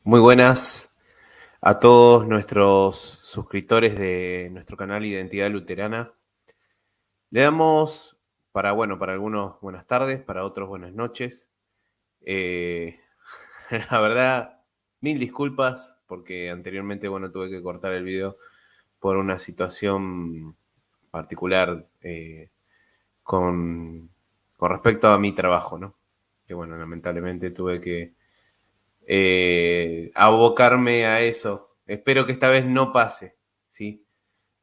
Muy buenas a todos nuestros suscriptores de nuestro canal Identidad Luterana. Le damos para algunos buenas tardes, para otros buenas noches. Eh, la verdad, mil disculpas porque anteriormente, tuve que cortar el video por una situación particular con, con respecto a mi trabajo, ¿no? Que lamentablemente tuve que abocarme a eso. Espero que esta vez no pase, ¿sí?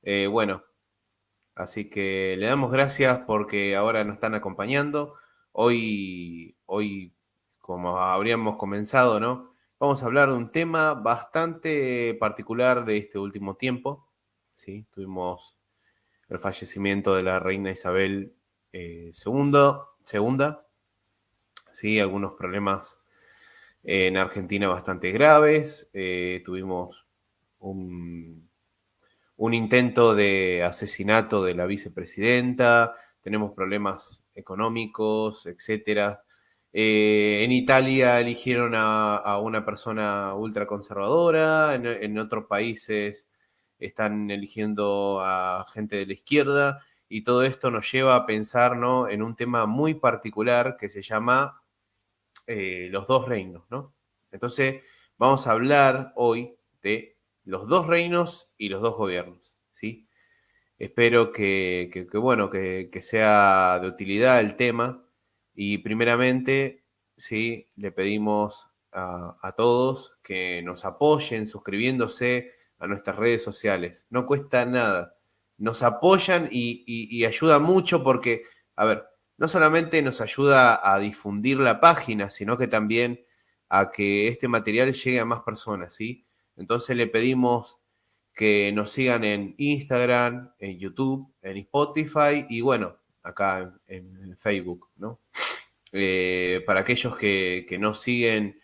Eh, bueno, Así que le damos gracias porque ahora nos están acompañando. Hoy, como habríamos comenzado, ¿no? Vamos a hablar de un tema bastante particular de este último tiempo, ¿sí? Tuvimos el fallecimiento de la reina Isabel segunda, ¿sí? Algunos problemas en Argentina bastante graves. Tuvimos un, un intento de asesinato de la vicepresidenta, tenemos problemas económicos, etcétera. En Italia eligieron a una persona ultraconservadora, en otros países están eligiendo a gente de la izquierda, y todo esto nos lleva a pensar, ¿no?, en un tema muy particular que se llama los dos reinos, ¿no? Entonces, vamos a hablar hoy de los dos reinos y los dos gobiernos, ¿sí? Espero que sea de utilidad el tema, y primeramente, ¿sí?, le pedimos a todos que nos apoyen suscribiéndose a nuestras redes sociales. No cuesta nada. Nos apoyan y ayuda mucho porque, a ver, no solamente nos ayuda a difundir la página, sino que también a que este material llegue a más personas, ¿sí? Entonces le pedimos que nos sigan en Instagram, en YouTube, en Spotify y acá en Facebook, ¿no? Para aquellos que no siguen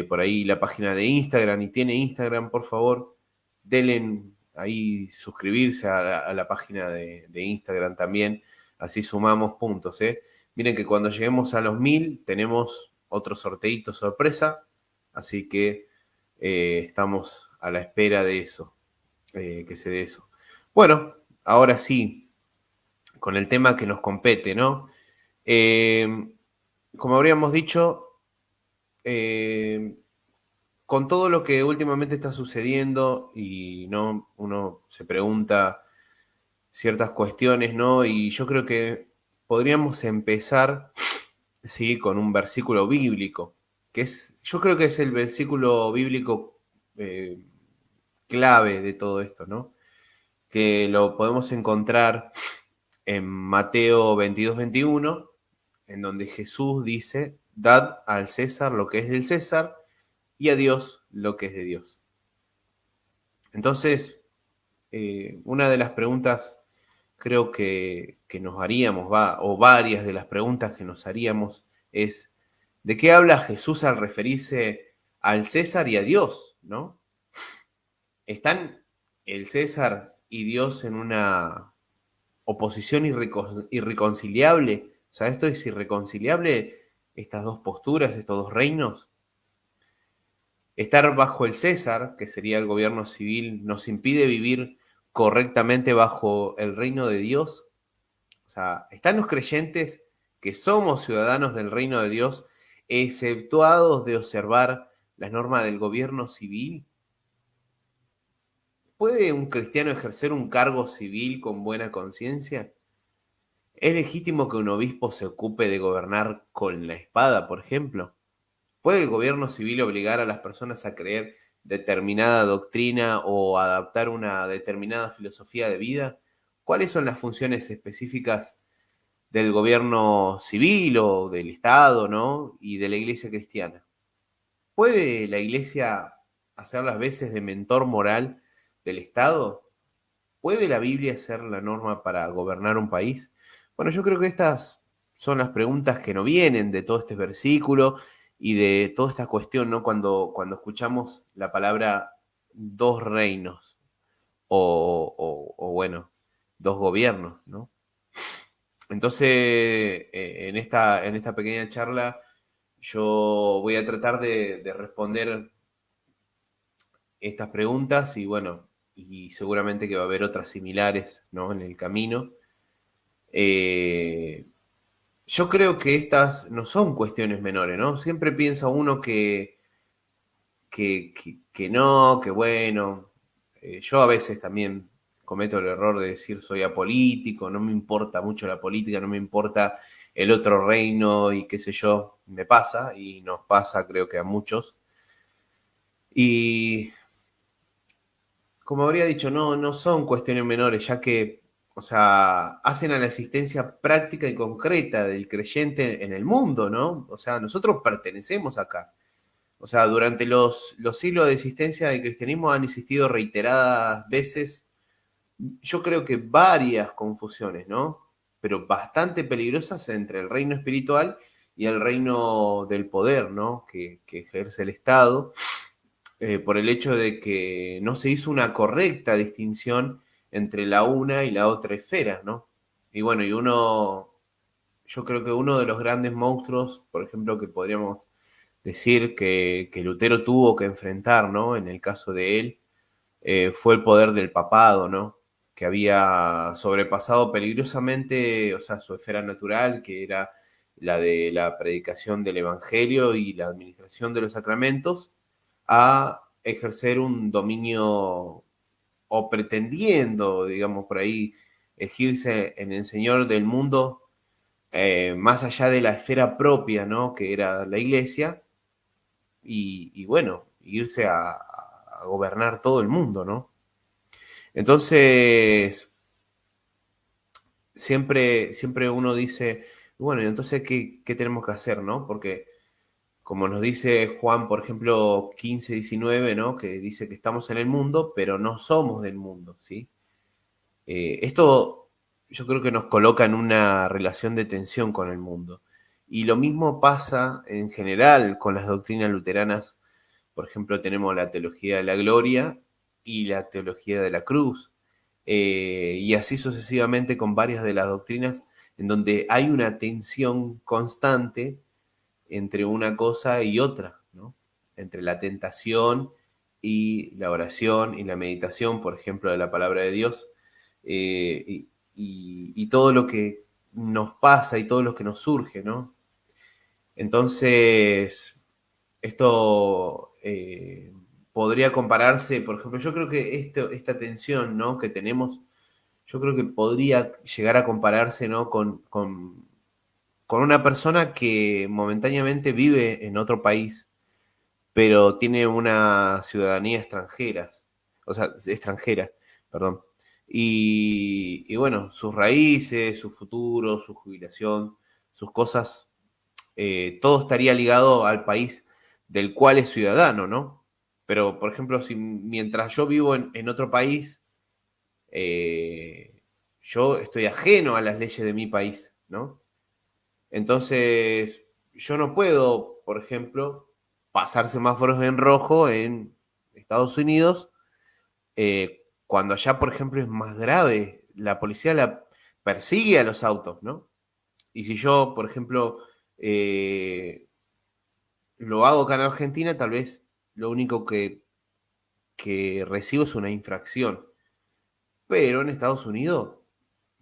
por ahí la página de Instagram y tiene Instagram, por favor, denle ahí suscribirse a la página de Instagram también, así sumamos puntos, ¿eh? Miren que cuando lleguemos a los 1000 tenemos otro sorteito sorpresa, así que estamos a la espera de eso, que se dé eso. Bueno, ahora sí, con el tema que nos compete, ¿no? Eh, Como habríamos dicho, eh, con todo lo que últimamente está sucediendo y no uno se pregunta ciertas cuestiones, ¿no? Y yo creo que podríamos empezar, sí, con un versículo bíblico, yo creo que es el versículo bíblico eh, clave de todo esto, ¿no? Que lo podemos encontrar en Mateo 22-21, en donde Jesús dice: dad al César lo que es del César y a Dios lo que es de Dios. Entonces, una de las preguntas creo que nos haríamos, o varias de las preguntas que nos haríamos es: ¿de qué habla Jesús al referirse al César y a Dios, ¿no? ¿Están el César y Dios en una oposición irreconciliable? O sea, ¿esto es irreconciliable, estas dos posturas, estos dos reinos? Estar bajo el César, que sería el gobierno civil, nos impide vivir correctamente bajo el reino de Dios. O sea, ¿están los creyentes que somos ciudadanos del reino de Dios exceptuados de observar las normas del gobierno civil? ¿Puede un cristiano ejercer un cargo civil con buena conciencia? ¿Es legítimo que un obispo se ocupe de gobernar con la espada, por ejemplo? ¿Puede el gobierno civil obligar a las personas a creer determinada doctrina o adaptar una determinada filosofía de vida? ¿Cuáles son las funciones específicas del gobierno civil o del Estado, ¿no?, y de la iglesia cristiana? ¿Puede la iglesia hacer las veces de mentor moral del Estado? ¿Puede la Biblia ser la norma para gobernar un país? Bueno, yo creo que estas son las preguntas que no vienen de todo este versículo y de toda esta cuestión, ¿no? Cuando escuchamos la palabra dos reinos o dos gobiernos, ¿no? Entonces, en esta pequeña charla, yo voy a tratar de responder estas preguntas y bueno, y seguramente que va a haber otras similares, ¿no? En el camino. Eh, yo creo que estas no son cuestiones menores, ¿no? Siempre piensa uno que no, que bueno. Yo a veces también cometo el error de decir soy apolítico, no me importa mucho la política, no me importa el otro reino y qué sé yo, me pasa y nos pasa creo que a muchos. Y como habría dicho, no son cuestiones menores, ya que, o sea, hacen a la existencia práctica y concreta del creyente en el mundo, ¿no? O sea, nosotros pertenecemos acá. O sea, durante los siglos de existencia del cristianismo han existido reiteradas veces, yo creo que varias confusiones, ¿no? Pero bastante peligrosas entre el reino espiritual y el reino del poder, ¿no? Que ejerce el Estado, por el hecho de que no se hizo una correcta distinción entre la una y la otra esfera, ¿no? Y bueno, yo creo que uno de los grandes monstruos, por ejemplo, que podríamos decir que Lutero tuvo que enfrentar, ¿no? En el caso de él, fue el poder del papado, ¿no? Que había sobrepasado peligrosamente, o sea, su esfera natural, que era la de la predicación del Evangelio y la administración de los sacramentos, a ejercer un dominio o pretendiendo, digamos, por ahí, elegirse en el Señor del mundo, más allá de la esfera propia, ¿no? Que era la iglesia, y bueno, irse a gobernar todo el mundo, ¿no? Entonces, siempre uno dice, bueno, entonces, ¿qué tenemos que hacer, no? Porque, como nos dice Juan, por ejemplo, 15:19, ¿no? Que dice que estamos en el mundo, pero no somos del mundo, ¿sí? Esto yo creo que nos coloca en una relación de tensión con el mundo. Y lo mismo pasa en general con las doctrinas luteranas. Por ejemplo, tenemos la teología de la gloria y la teología de la cruz. Y así sucesivamente con varias de las doctrinas en donde hay una tensión constante entre una cosa y otra, ¿no? Entre la tentación y la oración y la meditación, por ejemplo, de la palabra de Dios, y todo lo que nos pasa y todo lo que nos surge, ¿no? Entonces, esto podría compararse, por ejemplo, yo creo que esta tensión, ¿no? Que tenemos, yo creo que podría llegar a compararse, ¿no? Con una persona que momentáneamente vive en otro país, pero tiene una ciudadanía extranjera, o sea, extranjera, perdón. Y bueno, sus raíces, su futuro, su jubilación, sus cosas, todo estaría ligado al país del cual es ciudadano, ¿no? Pero, por ejemplo, si mientras yo vivo en otro país, yo estoy ajeno a las leyes de mi país, ¿no? Entonces, yo no puedo, por ejemplo, pasar semáforos en rojo en Estados Unidos, cuando allá, por ejemplo, es más grave. La policía la persigue a los autos, ¿no? Y si yo, por ejemplo, lo hago acá en Argentina, tal vez lo único que recibo es una infracción. Pero en Estados Unidos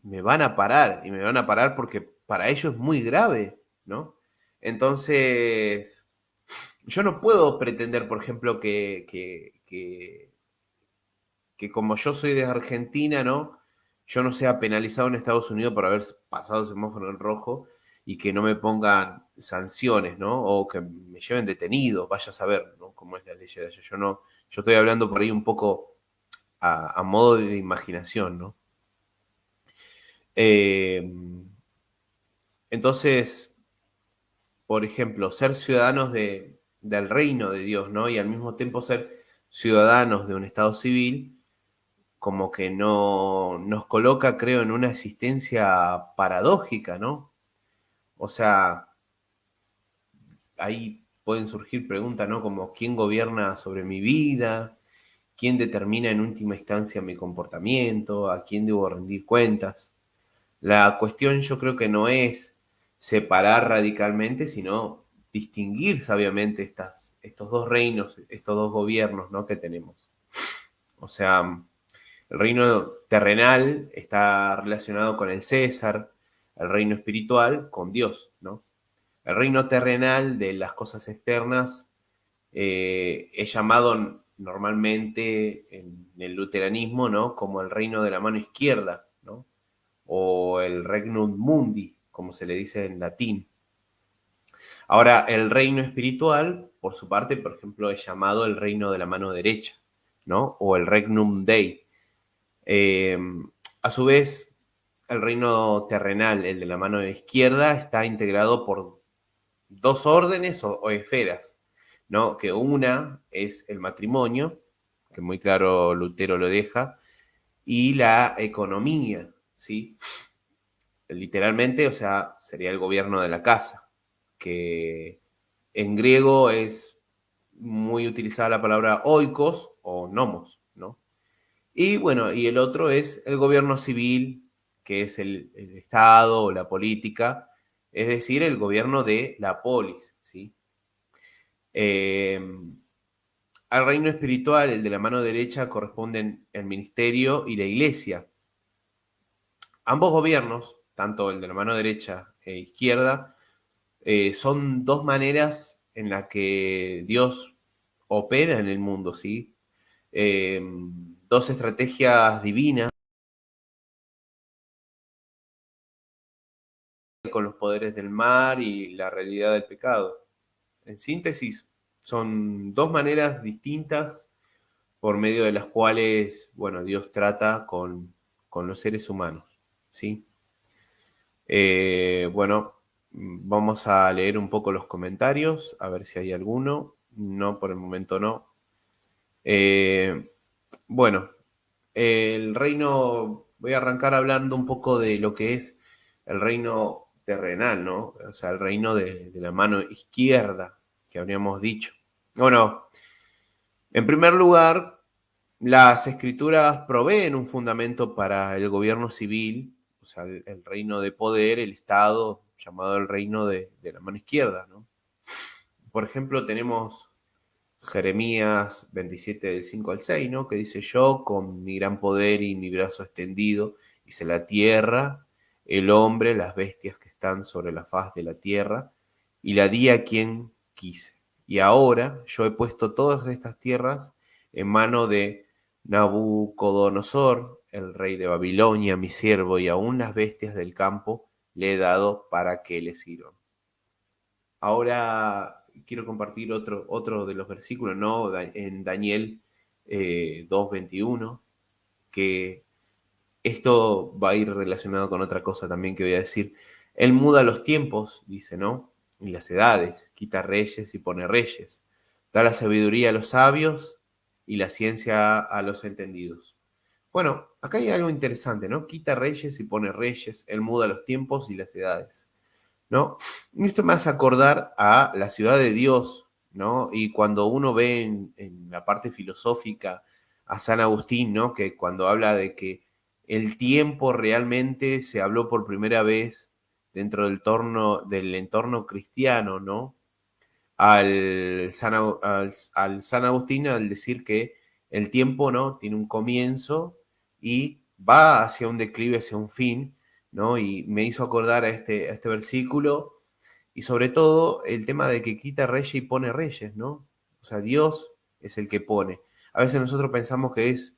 me van a parar, y me van a parar porque para ellos es muy grave, ¿no? Entonces, yo no puedo pretender, por ejemplo, que como yo soy de Argentina, ¿no? Yo no sea penalizado en Estados Unidos por haber pasado el semáforo en rojo y que no me pongan sanciones, ¿no? O que me lleven detenido, vaya a saber, ¿no? Cómo es la ley de allá. Yo estoy hablando por ahí un poco a modo de imaginación, ¿no? Eh, entonces, por ejemplo, ser ciudadanos del reino de Dios, ¿no? Y al mismo tiempo ser ciudadanos de un Estado civil, como que no nos coloca, creo, en una existencia paradójica, ¿no? O sea, ahí pueden surgir preguntas, ¿no? Como ¿quién gobierna sobre mi vida? ¿Quién determina en última instancia mi comportamiento? ¿A quién debo rendir cuentas? La cuestión yo creo que no es separar radicalmente, sino distinguir sabiamente estos dos reinos, estos dos gobiernos, ¿no? Que tenemos. O sea, el reino terrenal está relacionado con el César, el reino espiritual con Dios, ¿no? El reino terrenal de las cosas externas es llamado normalmente en el luteranismo, ¿no? Como el reino de la mano izquierda, ¿no? O el regnum mundi, como se le dice en latín. Ahora, el reino espiritual, por su parte, por ejemplo, es llamado el reino de la mano derecha, ¿no? O el regnum dei. Eh, a su vez, el reino terrenal, el de la mano izquierda, está integrado por dos órdenes o esferas, ¿no? Que una es el matrimonio, que muy claro Lutero lo deja, y la economía, ¿sí? Literalmente, o sea, sería el gobierno de la casa, que en griego es muy utilizada la palabra oikos o nomos, ¿no? Y bueno, y el otro es el gobierno civil, que es el Estado o la política, es decir, el gobierno de la polis, ¿sí? Eh, Al reino espiritual, el de la mano derecha, corresponden el ministerio y la iglesia. Ambos gobiernos, tanto el de la mano derecha e izquierda, son dos maneras en las que Dios opera en el mundo, ¿sí? Dos estrategias divinas con los poderes del mar y la realidad del pecado. En síntesis, son dos maneras distintas por medio de las cuales, bueno, Dios trata con los seres humanos, ¿sí? Bueno, vamos a leer un poco los comentarios, a ver si hay alguno. No, por el momento no. Eh, bueno, el reino, voy a arrancar hablando un poco de lo que es el reino terrenal, ¿no? O sea, el reino de la mano izquierda, que habríamos dicho. Bueno, en primer lugar, las escrituras proveen un fundamento para el gobierno civil, o sea, el reino de poder, el Estado, llamado el reino de la mano izquierda, ¿no? Por ejemplo, tenemos Jeremías 27, del 5 al 6, ¿no? Que dice: yo, con mi gran poder y mi brazo extendido, hice la tierra, el hombre, las bestias que están sobre la faz de la tierra, y la di a quien quise. Y ahora yo he puesto todas estas tierras en mano de Nabucodonosor, el rey de Babilonia, mi siervo, y aún las bestias del campo le he dado para que le sirvan. Ahora quiero compartir otro de los versículos, ¿no? En Daniel 2:21, que esto va a ir relacionado con otra cosa también que voy a decir. Él muda los tiempos, dice, ¿no? Y las edades, quita reyes y pone reyes. Da la sabiduría a los sabios y la ciencia a los entendidos. Bueno, acá hay algo interesante, ¿no? Quita reyes y pone reyes. Él muda los tiempos y las edades, ¿no? Y esto me hace acordar a la ciudad de Dios, ¿no? Y cuando uno ve en la parte filosófica a San Agustín, ¿no? Que cuando habla de que el tiempo realmente se habló por primera vez dentro del entorno cristiano, ¿no? Al San Agustín al decir que el tiempo, ¿no? Tiene un comienzo y va hacia un declive, hacia un fin, ¿no? Y me hizo acordar a este versículo y sobre todo el tema de que quita reyes y pone reyes, ¿no? O sea, Dios es el que pone. A veces nosotros pensamos que es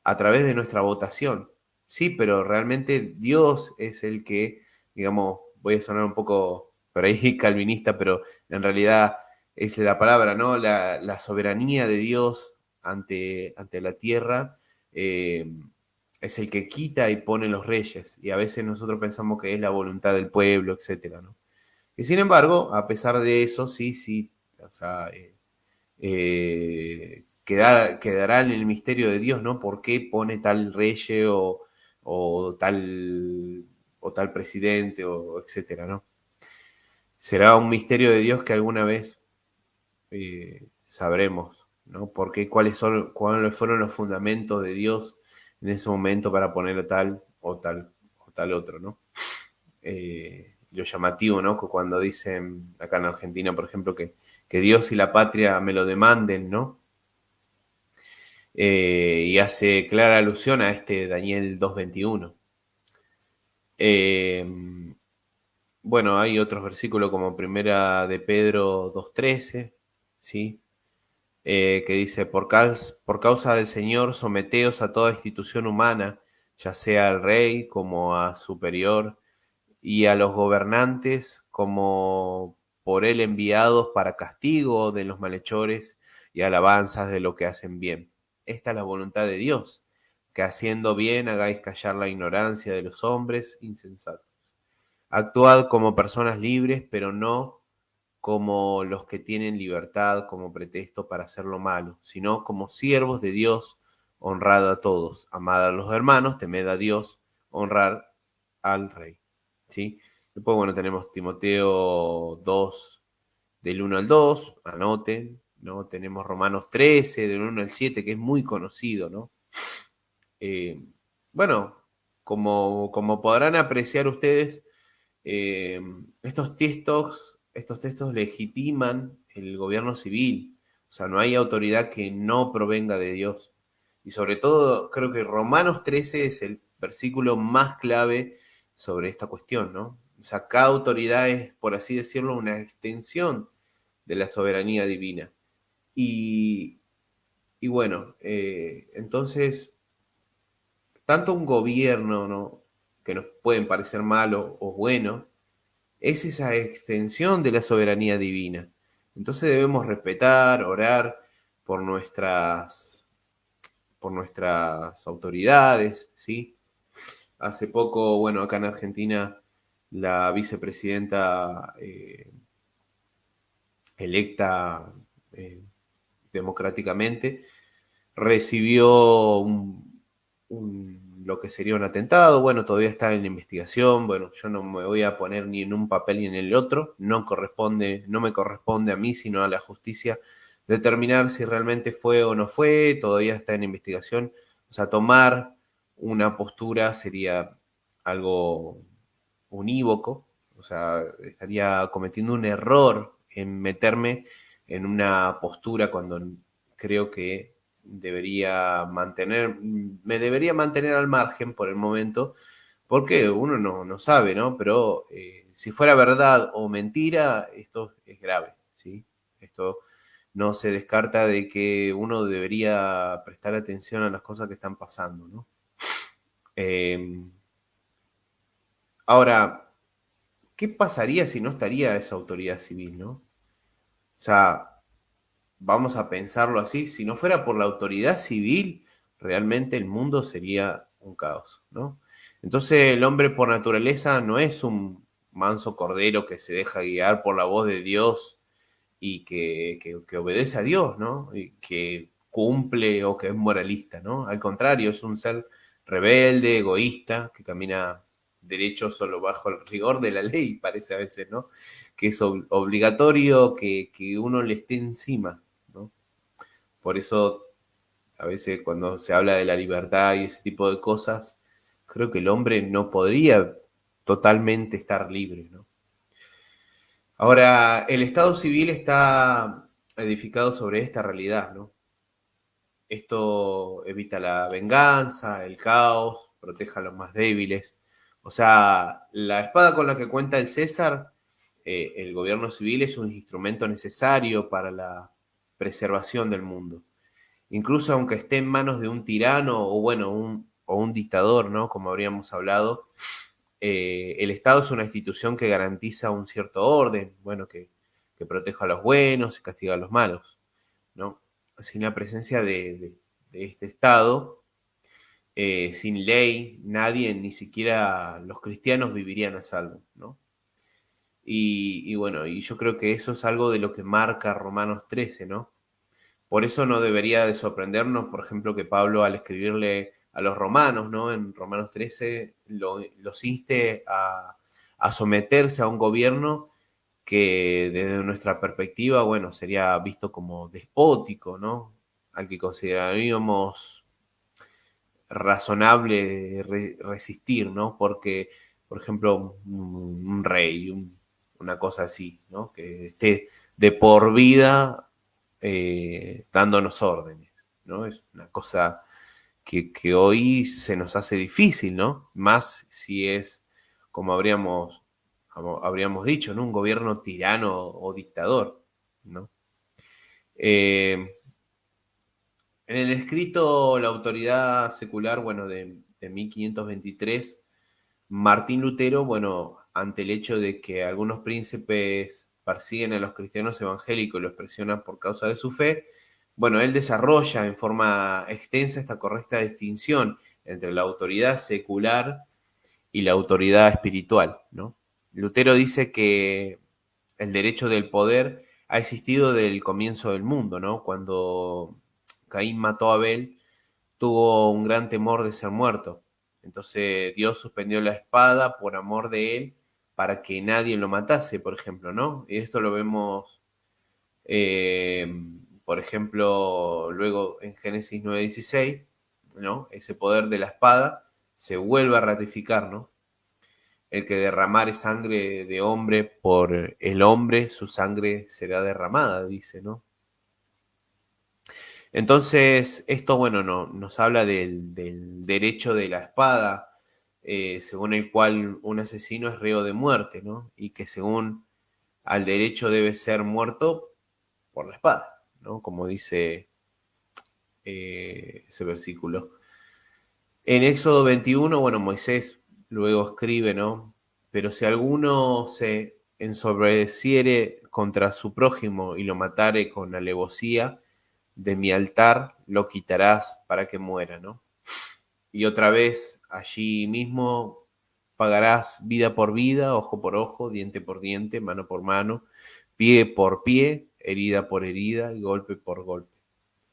a través de nuestra votación, sí, pero realmente Dios es el que, digamos, voy a sonar un poco por ahí calvinista, pero en realidad es la palabra, ¿no? La soberanía de Dios ante la tierra eh, es el que quita y pone los reyes. Y a veces nosotros pensamos que es la voluntad del pueblo, etcétera, ¿no? Y sin embargo, a pesar de eso, sí, o sea, quedará en el misterio de Dios, ¿no? ¿Por qué pone tal rey o tal, o tal presidente, o etcétera, ¿no? Será un misterio de Dios que alguna vez sabremos, ¿no? ¿Por qué? ¿Cuáles fueron los fundamentos de Dios en ese momento para poner tal otro, ¿no? Lo llamativo, ¿no? Que cuando dicen acá en Argentina, por ejemplo, que Dios y la patria me lo demanden, ¿no? y hace clara alusión a este Daniel 2:21. Bueno, hay otros versículos como Primera de Pedro 2:13, ¿sí? Que dice, por causa del Señor, someteos a toda institución humana, ya sea al rey como a superior, y a los gobernantes como por él enviados para castigo de los malhechores y alabanzas de lo que hacen bien. Esta es la voluntad de Dios, que haciendo bien hagáis callar la ignorancia de los hombres insensatos. Actuad como personas libres, pero no como los que tienen libertad como pretexto para hacer lo malo, sino como siervos de Dios, honrad a todos, amad a los hermanos, temed a Dios, honrar al rey. ¿Sí? Después, bueno, tenemos Timoteo 2, del 1 al 2, anoten, ¿no? Tenemos Romanos 13, del 1 al 7, que es muy conocido, ¿no? Bueno, como podrán apreciar ustedes, eh, estos textos legitiman el gobierno civil. O sea, no hay autoridad que no provenga de Dios. Y sobre todo, creo que Romanos 13 es el versículo más clave sobre esta cuestión, ¿no? O sea, cada autoridad es, por así decirlo, una extensión de la soberanía divina. Y, y bueno, entonces, tanto un gobierno, ¿no? Que nos pueden parecer malo o bueno, es esa extensión de la soberanía divina. Entonces debemos respetar, orar por por nuestras autoridades, ¿sí? Hace poco, bueno, acá en Argentina, la vicepresidenta electa eh, democráticamente recibió lo que sería un atentado. Bueno, todavía está en investigación. Bueno, yo no me voy a poner ni en un papel ni en el otro. No me corresponde a mí, sino a la justicia determinar si realmente fue o no fue. Todavía está en investigación. O sea, tomar una postura sería algo unívoco. O sea, estaría cometiendo un error en meterme en una postura cuando creo que me debería mantener al margen por el momento, porque uno no sabe, ¿no? Pero si fuera verdad o mentira, esto es grave, ¿sí? Esto no se descarta de que uno debería prestar atención a las cosas que están pasando, ¿no? Eh, Ahora, ¿qué pasaría si no estaría esa autoridad civil, no? O sea, vamos a pensarlo así, si no fuera por la autoridad civil, realmente el mundo sería un caos, ¿no? Entonces el hombre por naturaleza no es un manso cordero que se deja guiar por la voz de Dios y que obedece a Dios, ¿no? Y que cumple o que es moralista, ¿no? Al contrario, es un ser rebelde, egoísta, que camina derecho solo bajo el rigor de la ley, parece a veces, ¿no? Que es obligatorio que uno le esté encima, ¿no? Por eso, a veces cuando se habla de la libertad y ese tipo de cosas, creo que el hombre no podría totalmente estar libre, ¿no? Ahora, el Estado civil está edificado sobre esta realidad, ¿no? Esto evita la venganza, el caos, protege a los más débiles. O sea, la espada con la que cuenta el César, el gobierno civil es un instrumento necesario para la preservación del mundo. Incluso aunque esté en manos de un tirano o bueno, o un dictador, ¿no? Como habríamos hablado, el Estado es una institución que garantiza un cierto orden, bueno, que proteja a los buenos y castiga a los malos, ¿no? Sin la presencia de este Estado, sin ley, nadie, ni siquiera los cristianos vivirían a salvo, ¿no? Y bueno, y yo creo que eso es algo de lo que marca Romanos 13, ¿no? Por eso no debería de sorprendernos, por ejemplo, que Pablo al escribirle a los romanos, ¿no? En Romanos 13 los inste a someterse a un gobierno que desde nuestra perspectiva, bueno, sería visto como despótico, ¿no? Al que consideraríamos razonable resistir, ¿no? Porque, por ejemplo, un rey, una cosa así, ¿no? Que esté de por vida dándonos órdenes, ¿no? Es una cosa que hoy se nos hace difícil, ¿no? Más si es, como habríamos dicho, ¿no? Un gobierno tirano o dictador, ¿no? Eh, en el escrito La autoridad secular, bueno, de 1523, Martín Lutero, bueno, ante el hecho de que algunos príncipes persiguen a los cristianos evangélicos y los presionan por causa de su fe, bueno, él desarrolla en forma extensa esta correcta distinción entre la autoridad secular y la autoridad espiritual, ¿no? Lutero dice que el derecho del poder ha existido desde el comienzo del mundo, ¿no? Cuando Caín mató a Abel, tuvo un gran temor de ser muerto. Entonces Dios suspendió la espada por amor de él para que nadie lo matase, por ejemplo, ¿no? Y esto lo vemos, eh, por ejemplo, luego en Génesis 9:16, ¿no? Ese poder de la espada se vuelve a ratificar, ¿no? El que derramare sangre de hombre por el hombre, su sangre será derramada, dice, ¿no? Entonces, esto, bueno, nos habla del derecho de la espada, según el cual un asesino es reo de muerte, ¿no? Y que según al derecho debe ser muerto por la espada, ¿no? Como dice ese versículo. En Éxodo 21, bueno, Moisés luego escribe, ¿no? Pero si alguno se ensobreciere contra su prójimo y lo matare con alevosía, de mi altar lo quitarás para que muera, ¿no? Y otra vez, allí mismo pagarás vida por vida, ojo por ojo, diente por diente, mano por mano, pie por pie, herida por herida y golpe por golpe,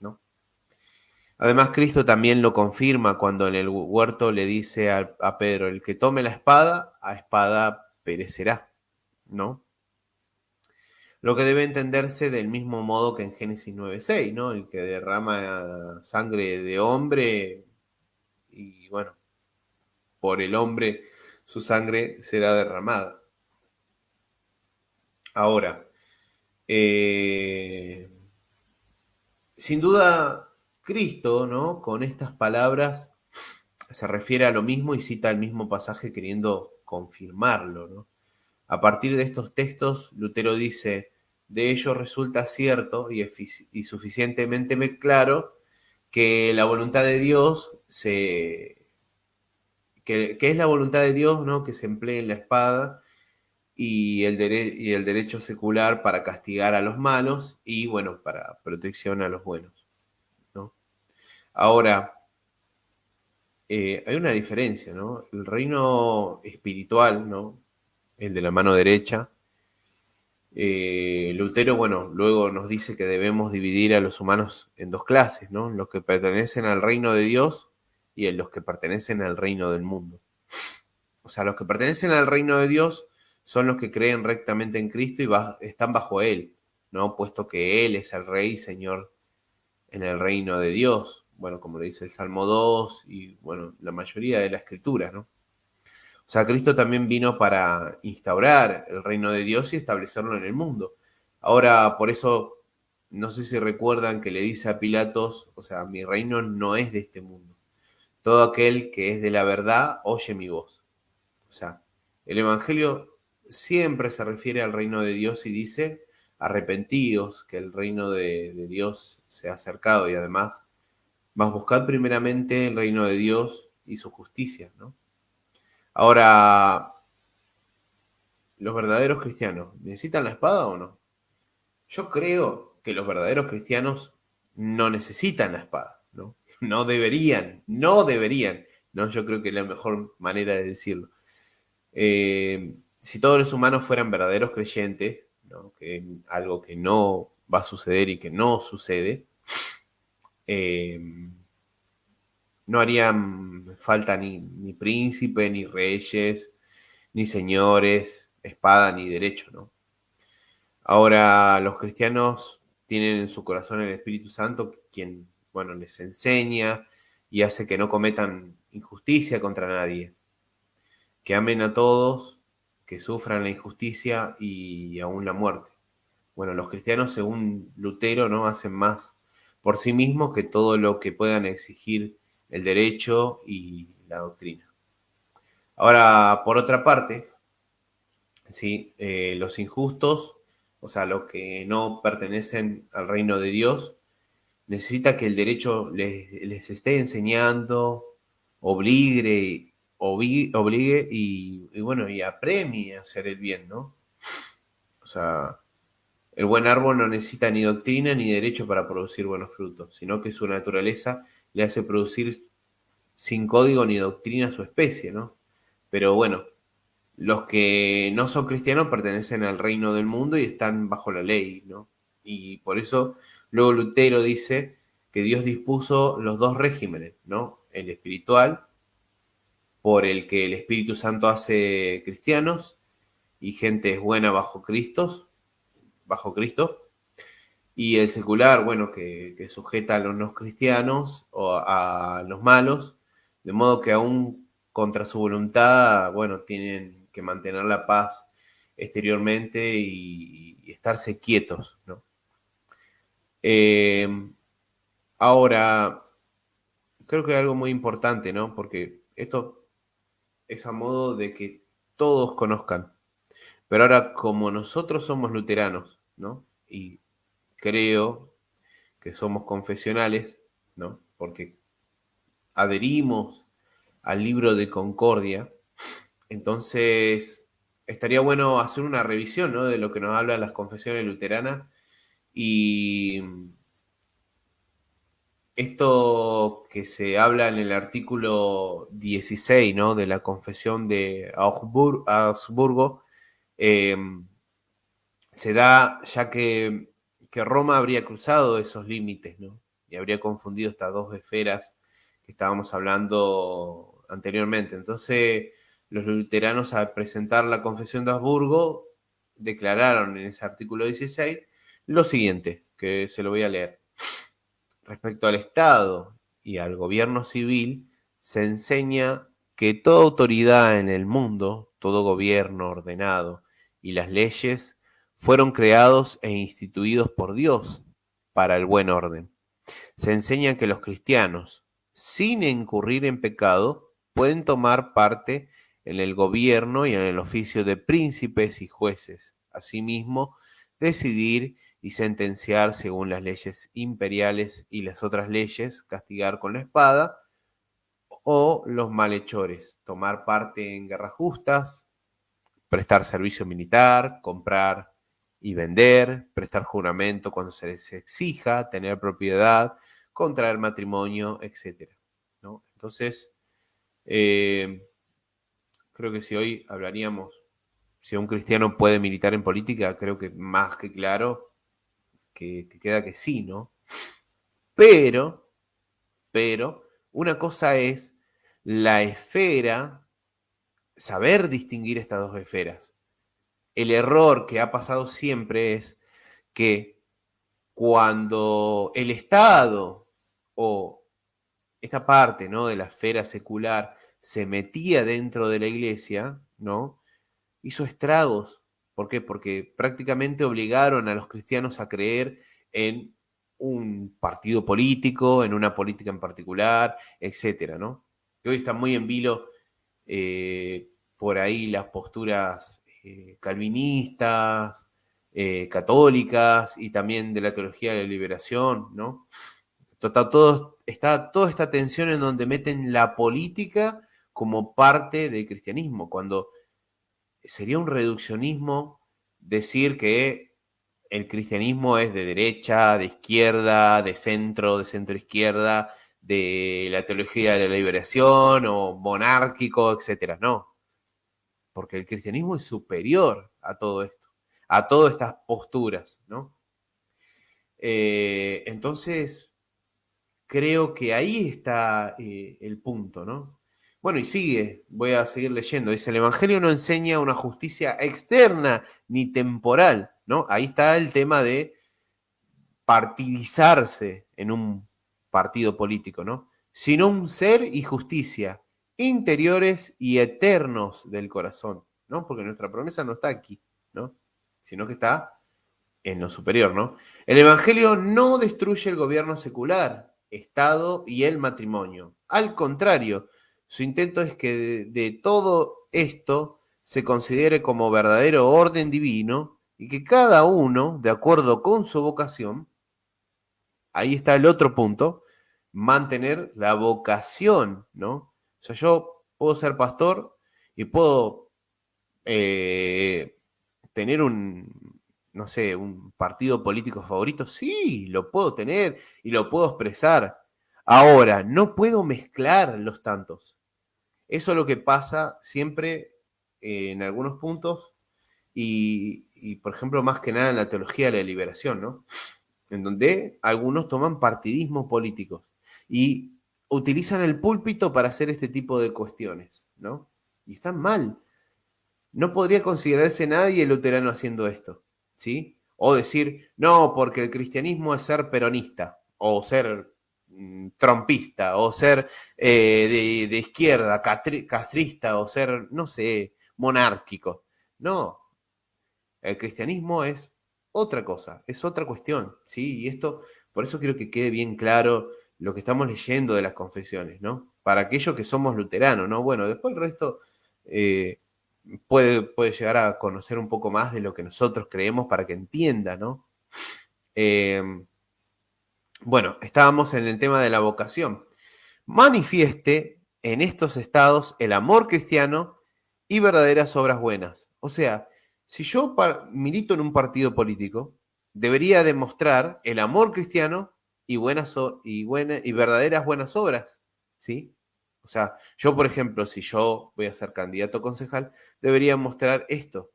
¿no? Además, Cristo también lo confirma cuando en el huerto le dice a Pedro, el que tome la espada, a espada perecerá, ¿no? Lo que debe entenderse del mismo modo que en Génesis 9:6, ¿no? El que derrama sangre de hombre y bueno, por el hombre su sangre será derramada. Ahora, eh, sin duda, Cristo, ¿no? Con estas palabras se refiere a lo mismo y cita el mismo pasaje queriendo confirmarlo, ¿no? A partir de estos textos, Lutero dice, de ello resulta cierto y suficientemente claro que la voluntad de Dios que es la voluntad de Dios, ¿no? Que se emplee en la espada y el derecho secular para castigar a los malos y, bueno, para protección a los buenos, ¿no? Ahora, hay una diferencia, ¿no? El reino espiritual, ¿no? El de la mano derecha. Lutero, bueno, luego nos dice que debemos dividir a los humanos en dos clases, ¿no? Los que pertenecen al reino de Dios y en los que pertenecen al reino del mundo. O sea, los que pertenecen al reino de Dios son los que creen rectamente en Cristo y están bajo Él, ¿no? Puesto que Él es el Rey y Señor en el reino de Dios. Bueno, como le dice el Salmo 2 y, bueno, la mayoría de la Escritura, ¿no? O sea, Cristo también vino para instaurar el reino de Dios y establecerlo en el mundo. Ahora, por eso, no sé si recuerdan que le dice a Pilatos, o sea, mi reino no es de este mundo. Todo aquel que es de la verdad oye mi voz. O sea, el Evangelio siempre se refiere al reino de Dios y dice, arrepentidos, que el reino de Dios se ha acercado y además, más buscad primeramente el reino de Dios y su justicia, ¿no? Ahora, ¿los verdaderos cristianos necesitan la espada o no? Yo creo que los verdaderos cristianos no necesitan la espada, ¿no? No deberían, ¿no? Yo creo que es la mejor manera de decirlo. Si todos los humanos fueran verdaderos creyentes, ¿no? Que algo que no va a suceder y que no sucede, eh, no harían falta ni príncipe, ni reyes, ni señores, espada, ni derecho, ¿no? Ahora, los cristianos tienen en su corazón el Espíritu Santo, quien, bueno, les enseña y hace que no cometan injusticia contra nadie, que amen a todos, que sufran la injusticia y aún la muerte. Bueno, los cristianos, según Lutero, ¿no? Hacen más por sí mismos que todo lo que puedan exigir el derecho y la doctrina. Ahora, por otra parte, ¿sí? Los injustos, o sea, los que no pertenecen al reino de Dios, necesita que el derecho les esté enseñando, obligue y bueno, y apremie a hacer el bien, ¿no? O sea, el buen árbol no necesita ni doctrina ni derecho para producir buenos frutos, sino que su naturaleza le hace producir sin código ni doctrina su especie, ¿no? Pero bueno, los que no son cristianos pertenecen al reino del mundo y están bajo la ley, ¿no? Y por eso luego Lutero dice que Dios dispuso los dos regímenes, ¿no? El espiritual, por el que el Espíritu Santo hace cristianos y gente es buena bajo Cristo, y el secular, bueno, que sujeta a los no cristianos o a los malos, de modo que aún contra su voluntad, bueno, tienen que mantener la paz exteriormente y estarse quietos, ¿no? Eh, Ahora, creo que hay algo muy importante, ¿no? Porque esto es a modo de que todos conozcan. Pero ahora, como nosotros somos luteranos, ¿no? Y creo que somos confesionales, ¿no? Porque adherimos al libro de Concordia, entonces estaría bueno hacer una revisión, ¿no? De lo que nos hablan las confesiones luteranas y esto que se habla en el artículo 16, ¿no? De la confesión de Augsburgo, eh, se da ya que Roma habría cruzado esos límites, ¿no? Y habría confundido estas dos esferas que estábamos hablando anteriormente. Entonces, los luteranos, al presentar la Confesión de Habsburgo, declararon en ese artículo 16 lo siguiente, que se lo voy a leer. Respecto al Estado y al gobierno civil, se enseña que toda autoridad en el mundo, todo gobierno ordenado y las leyes fueron creados e instituidos por Dios para el buen orden. Se enseña que los cristianos, sin incurrir en pecado, pueden tomar parte en el gobierno y en el oficio de príncipes y jueces. Asimismo, decidir y sentenciar según las leyes imperiales y las otras leyes, castigar con la espada o los malhechores, tomar parte en guerras justas, prestar servicio militar, comprar y vender, prestar juramento cuando se les exija, tener propiedad, contraer matrimonio, etc. ¿No? Entonces, eh, creo que si hoy hablaríamos, si un cristiano puede militar en política, creo que más que claro que queda que sí, ¿no? Pero, una cosa es la esfera, saber distinguir estas dos esferas. El error que ha pasado siempre es que cuando el Estado o esta parte, ¿no? De la esfera secular se metía dentro de la iglesia, ¿no? Hizo estragos. ¿Por qué? Porque prácticamente obligaron a los cristianos a creer en un partido político, en una política en particular, etcétera, ¿no? Que hoy está muy en vilo por ahí las posturas calvinistas, católicas y también de la teología de la liberación, ¿no? Está toda esta tensión en donde meten la política como parte del cristianismo, cuando sería un reduccionismo decir que el cristianismo es de derecha, de izquierda, de centro izquierda, de la teología de la liberación o monárquico, etcétera. No, porque el cristianismo es superior a todo esto, a todas estas posturas, ¿no? Entonces, creo que ahí está el punto, ¿no? Bueno, y sigue, voy a seguir leyendo. Dice, el Evangelio no enseña una justicia externa ni temporal, ¿no? Ahí está el tema de partidizarse en un partido político, ¿no? Sino un ser y justicia interiores y eternos del corazón, ¿no? Porque nuestra promesa no está aquí, ¿no? Sino que está en lo superior, ¿no? El Evangelio no destruye el gobierno secular, Estado y el matrimonio. Al contrario, su intento es que de todo esto se considere como verdadero orden divino y que cada uno, de acuerdo con su vocación, ahí está el otro punto, mantener la vocación, ¿no? O sea, yo puedo ser pastor y puedo eh, tener un, no sé, un partido político favorito. Sí, lo puedo tener y lo puedo expresar. Ahora, no puedo mezclar los tantos. Eso es lo que pasa siempre en algunos puntos y, por ejemplo, más que nada en la teología de la liberación, ¿no? En donde algunos toman partidismos políticos y utilizan el púlpito para hacer este tipo de cuestiones, ¿no? Y están mal. No podría considerarse nadie luterano haciendo esto, ¿sí? O decir, no, porque el cristianismo es ser peronista, o ser trompista, o ser de izquierda, castrista, o ser, no sé, monárquico. No, el cristianismo es otra cosa, es otra cuestión, ¿sí? Y esto, por eso quiero que quede bien claro lo que estamos leyendo de las confesiones, ¿no? Para aquellos que somos luteranos, ¿no? Bueno, después el resto puede llegar a conocer un poco más de lo que nosotros creemos para que entienda, ¿no? Eh, bueno, estábamos en el tema de la vocación. Manifieste en estos estados el amor cristiano y verdaderas obras buenas. O sea, si yo milito en un partido político, debería demostrar el amor cristiano y, y verdaderas buenas obras, ¿sí? O sea, yo, por ejemplo, si yo voy a ser candidato a concejal, debería mostrar esto.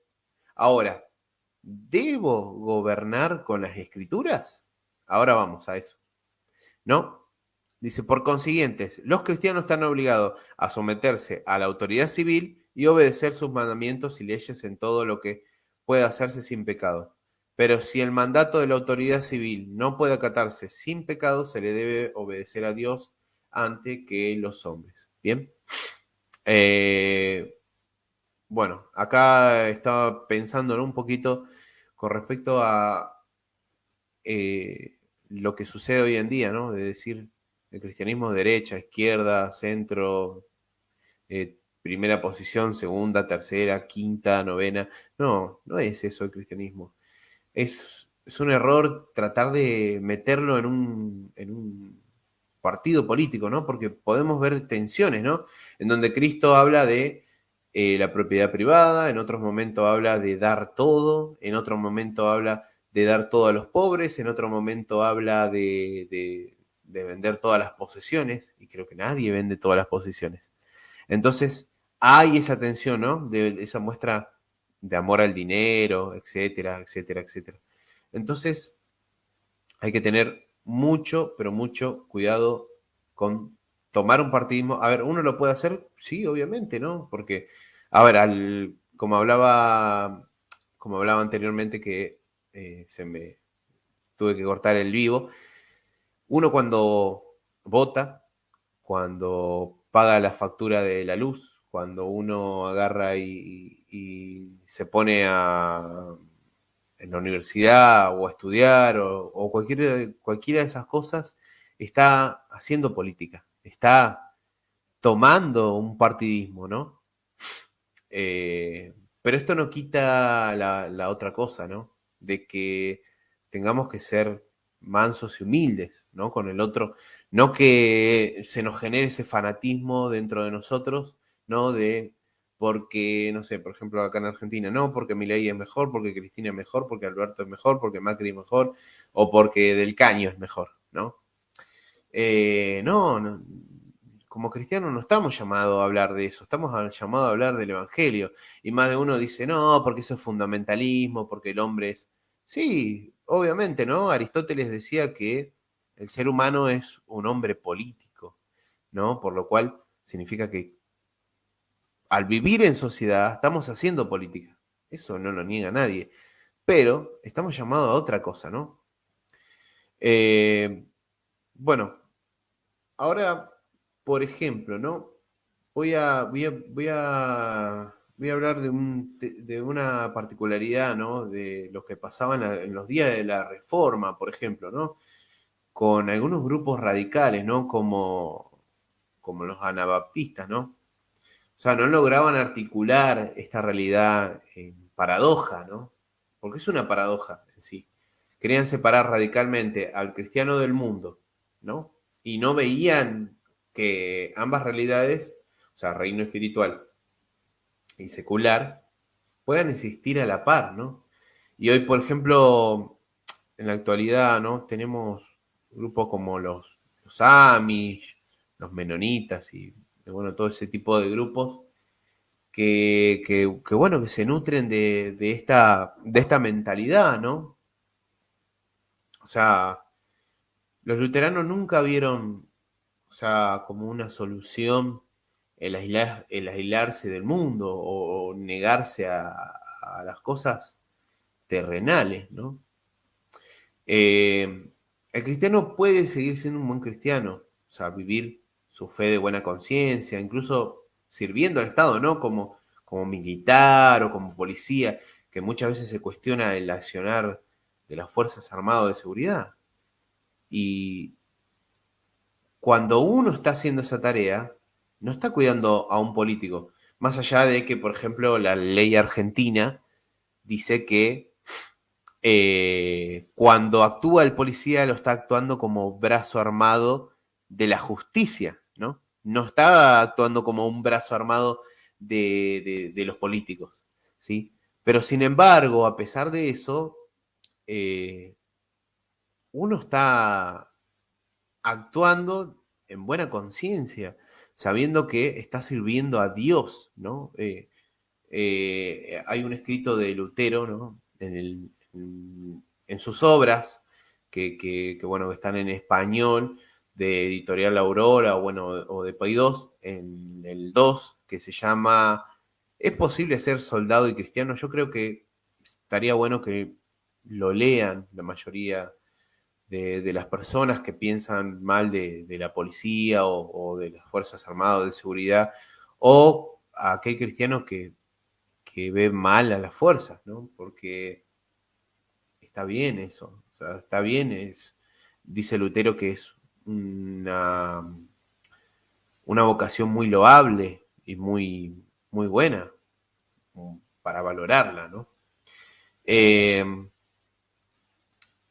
Ahora, ¿debo gobernar con las escrituras? Ahora vamos a eso, ¿no? Dice, por consiguiente, los cristianos están obligados a someterse a la autoridad civil y obedecer sus mandamientos y leyes en todo lo que pueda hacerse sin pecado. Pero si el mandato de la autoridad civil no puede acatarse sin pecado, se le debe obedecer a Dios antes que los hombres. Bien. Eh, bueno, acá estaba pensando, ¿no? Un poquito con respecto a lo que sucede hoy en día, ¿no? De decir el cristianismo derecha, izquierda, centro, primera posición, segunda, tercera, quinta, novena. No, no es eso el cristianismo. Es un error tratar de meterlo en un partido político, ¿no? Porque podemos ver tensiones, ¿no? En donde Cristo habla de la propiedad privada, en otros momentos habla de dar todo, en otro momento habla de dar todo a los pobres, en otro momento habla de vender todas las posesiones, y creo que nadie vende todas las posesiones. Entonces, hay esa tensión, ¿no? De esa muestra de amor al dinero, etcétera, etcétera, etcétera. Entonces, hay que tener mucho, pero mucho cuidado con tomar un partidismo. A ver, ¿uno lo puede hacer? Sí, obviamente, ¿no? Porque, a ver, como hablaba anteriormente que se me tuve que cortar el vivo, uno cuando vota, cuando paga la factura de la luz, cuando uno agarra y se pone en la universidad o a estudiar o cualquiera de esas cosas, está haciendo política, está tomando un partidismo, ¿no? Pero esto no quita la otra cosa, ¿no? De que tengamos que ser mansos y humildes, ¿no? Con el otro, no que se nos genere ese fanatismo dentro de nosotros, ¿no? De porque, no sé, por ejemplo, acá en Argentina, no, porque Milei es mejor, porque Cristina es mejor, porque Alberto es mejor, porque Macri es mejor, o porque Del Caño es mejor, ¿no? No, como cristianos no estamos llamados a hablar de eso, estamos llamados a hablar del Evangelio. Y más de uno dice, no, porque eso es fundamentalismo, porque el hombre es... Sí, obviamente, ¿no? Aristóteles decía que el ser humano es un hombre político, ¿no? Por lo cual significa que al vivir en sociedad estamos haciendo política. Eso no lo niega nadie. Pero estamos llamados a otra cosa, ¿no? Eh, bueno, ahora, por ejemplo, ¿no? Voy a voy a hablar de una particularidad, ¿no? De lo que pasaba en los días de la Reforma, por ejemplo, ¿no? Con algunos grupos radicales, ¿no? Como los anabaptistas, ¿no? O sea, no lograban articular esta realidad en paradoja, ¿no? Porque es una paradoja en sí. Querían separar radicalmente al cristiano del mundo, ¿no? Y no veían que ambas realidades, o sea, reino espiritual y secular, puedan existir a la par, ¿no? Y hoy, por ejemplo, en la actualidad, ¿no? Tenemos grupos como los Amish, los menonitas y, bueno, todo ese tipo de grupos bueno, que se nutren de esta mentalidad, ¿no? O sea, los luteranos nunca vieron, o sea, como una solución el aislarse del mundo o negarse a las cosas terrenales, ¿no? El cristiano puede seguir siendo un buen cristiano, o sea, vivir su fe de buena conciencia, incluso sirviendo al Estado, ¿no? Como militar o como policía, que muchas veces se cuestiona el accionar de las Fuerzas Armadas de Seguridad. Y cuando uno está haciendo esa tarea, no está cuidando a un político, más allá de que, por ejemplo, la ley argentina dice que cuando actúa el policía lo está actuando como brazo armado de la justicia, ¿no? No está actuando como un brazo armado de los políticos, ¿sí? Pero sin embargo, a pesar de eso, eh, uno está actuando en buena conciencia, sabiendo que está sirviendo a Dios, ¿no? Hay un escrito de Lutero, ¿no? En sus obras, bueno, que están en español, de Editorial Aurora, bueno, o de Paidós, en el 2, que se llama ¿Es posible ser soldado y cristiano? Yo creo que estaría bueno que lo lean la mayoría de las personas que piensan mal de la policía o de las Fuerzas Armadas de seguridad, o a aquel cristiano que ve mal a las fuerzas, ¿no? Porque está bien eso, o sea, está bien, dice Lutero que es una vocación muy loable y muy buena para valorarla, ¿no? Eh,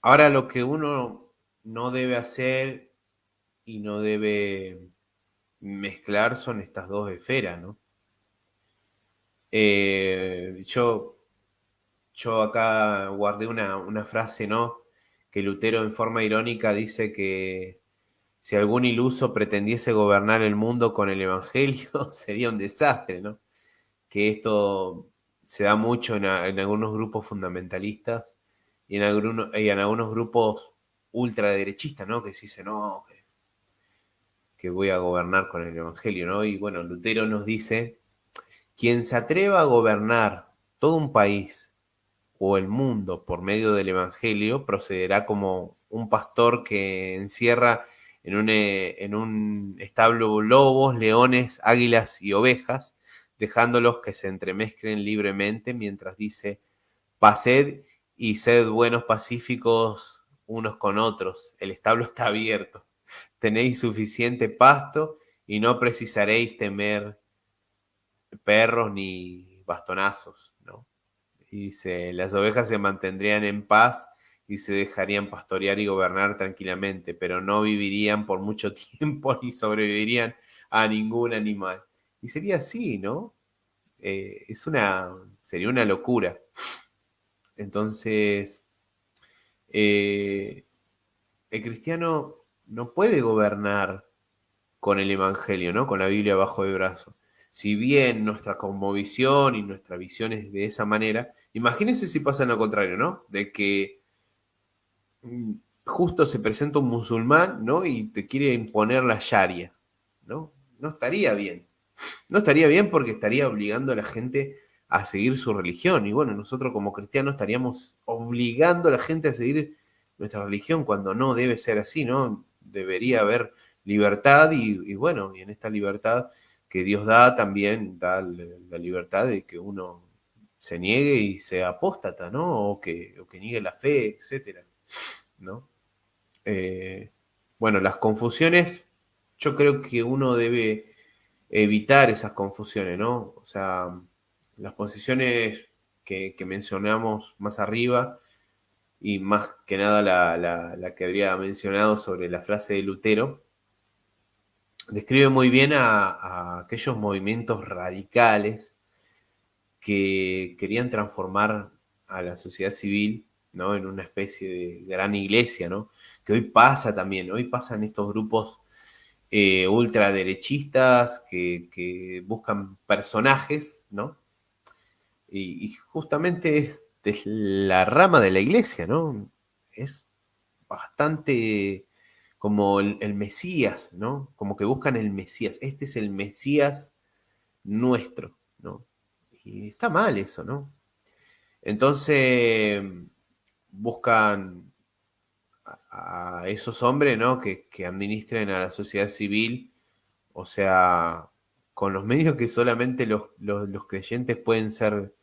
Ahora lo que uno no debe hacer y no debe mezclar son estas dos esferas, ¿no? Eh, yo, yo acá guardé una frase, ¿no? Que Lutero en forma irónica dice que si algún iluso pretendiese gobernar el mundo con el Evangelio, sería un desastre, ¿no? Que esto se da mucho en algunos grupos fundamentalistas y en algunos grupos ultraderechistas, ¿no? Que se dice, no, que voy a gobernar con el Evangelio, ¿no? Y bueno, Lutero nos dice, quien se atreva a gobernar todo un país o el mundo por medio del Evangelio procederá como un pastor que encierra en un establo lobos, leones, águilas y ovejas, dejándolos que se entremezclen libremente mientras dice, pased y sed buenos pacíficos unos con otros, el establo está abierto, tenéis suficiente pasto y no precisaréis temer perros ni bastonazos, ¿no? Y dice, las ovejas se mantendrían en paz y se dejarían pastorear y gobernar tranquilamente, pero no vivirían por mucho tiempo ni sobrevivirían a ningún animal. Y sería así, ¿no? Sería una locura. Entonces, eh, el cristiano no puede gobernar con el Evangelio, ¿no? Con la Biblia bajo el brazo. Si bien nuestra cosmovisión y nuestra visión es de esa manera, imagínense si pasa lo contrario, ¿no? De que justo se presenta un musulmán, ¿no? Y te quiere imponer la Sharia, ¿no? No estaría bien. No estaría bien porque estaría obligando a la gente a seguir su religión. Y bueno, nosotros como cristianos estaríamos obligando a la gente a seguir nuestra religión cuando no debe ser así, ¿no? Debería haber libertad y bueno, y en esta libertad que Dios da, también da la libertad de que uno se niegue y sea apóstata, ¿no? O que niegue la fe, etcétera, ¿no? Bueno, las confusiones, yo creo que uno debe evitar esas confusiones, ¿no? O sea, las posiciones que mencionamos más arriba, y más que nada la que habría mencionado sobre la frase de Lutero, describe muy bien a aquellos movimientos radicales que querían transformar a la sociedad civil, ¿no? En una especie de gran iglesia, ¿no? Que hoy pasa también, ¿no? Hoy pasan estos grupos ultraderechistas que buscan personajes, ¿no? Y justamente es la rama de la iglesia, ¿no? Es bastante como el Mesías, ¿no? Como que buscan el Mesías. Este es el Mesías nuestro, ¿no? Y está mal eso, ¿no? Entonces buscan a esos hombres, ¿no? Que administren a la sociedad civil, o sea, con los medios que solamente los creyentes pueden ser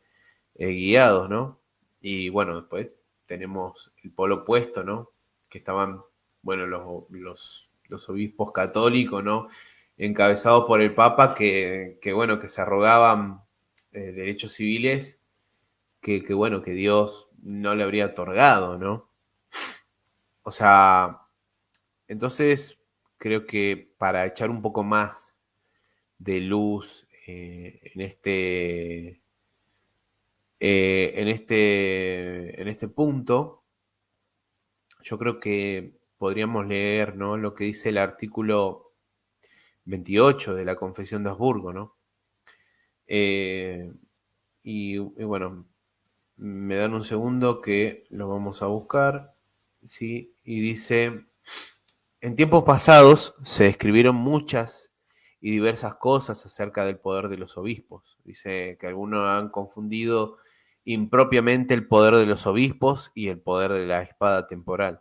guiados, ¿no? Y bueno, después tenemos el polo opuesto, ¿no? Que estaban, bueno, los obispos católicos, ¿no? Encabezados por el Papa, bueno, que se arrogaban derechos civiles bueno, que Dios no le habría otorgado, ¿no? O sea, entonces creo que para echar un poco más de luz en este punto, yo creo que podríamos leer, ¿no? Lo que dice el artículo 28 de la Confesión de Habsburgo, ¿no? Y bueno, me dan un segundo que lo vamos a buscar, ¿sí? Y dice, en tiempos pasados se escribieron muchas y diversas cosas acerca del poder de los obispos. Dice que algunos han confundido impropiamente el poder de los obispos y el poder de la espada temporal.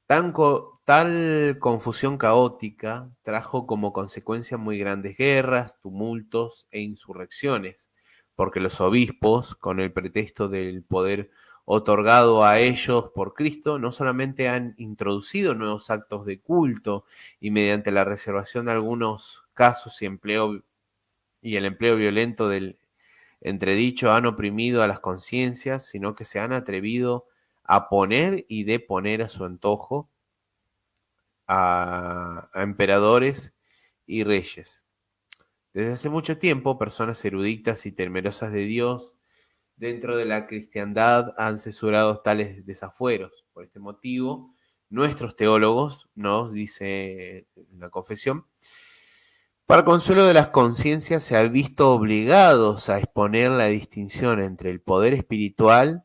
Tal confusión caótica trajo como consecuencia muy grandes guerras, tumultos e insurrecciones, porque los obispos, con el pretexto del poder otorgado a ellos por Cristo, no solamente han introducido nuevos actos de culto y mediante la reservación de algunos casos y el empleo violento del entredicho han oprimido a las conciencias, sino que se han atrevido a poner y deponer a su antojo a emperadores y reyes. Desde hace mucho tiempo, personas eruditas y temerosas de Dios dentro de la cristiandad han censurado tales desafueros. Por este motivo, nuestros teólogos, nos dice la confesión, para consuelo de las conciencias se han visto obligados a exponer la distinción entre el poder espiritual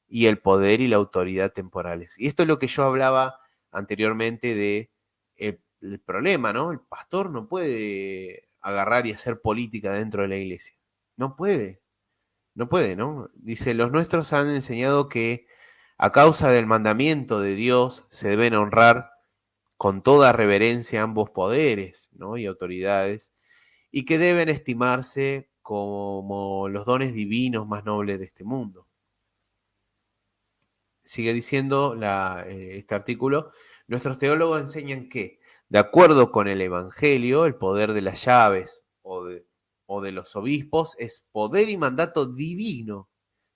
y el poder y la autoridad temporales. Y esto es lo que yo hablaba anteriormente de el problema, ¿no? El pastor no puede agarrar y hacer política dentro de la iglesia. No puede, no puede, ¿no? Dice, los nuestros han enseñado que a causa del mandamiento de Dios se deben honrar con toda reverencia ambos poderes, ¿no? Y autoridades, y que deben estimarse como los dones divinos más nobles de este mundo. Sigue diciendo este artículo, nuestros teólogos enseñan que, de acuerdo con el Evangelio, el poder de las llaves o de los obispos es poder y mandato divino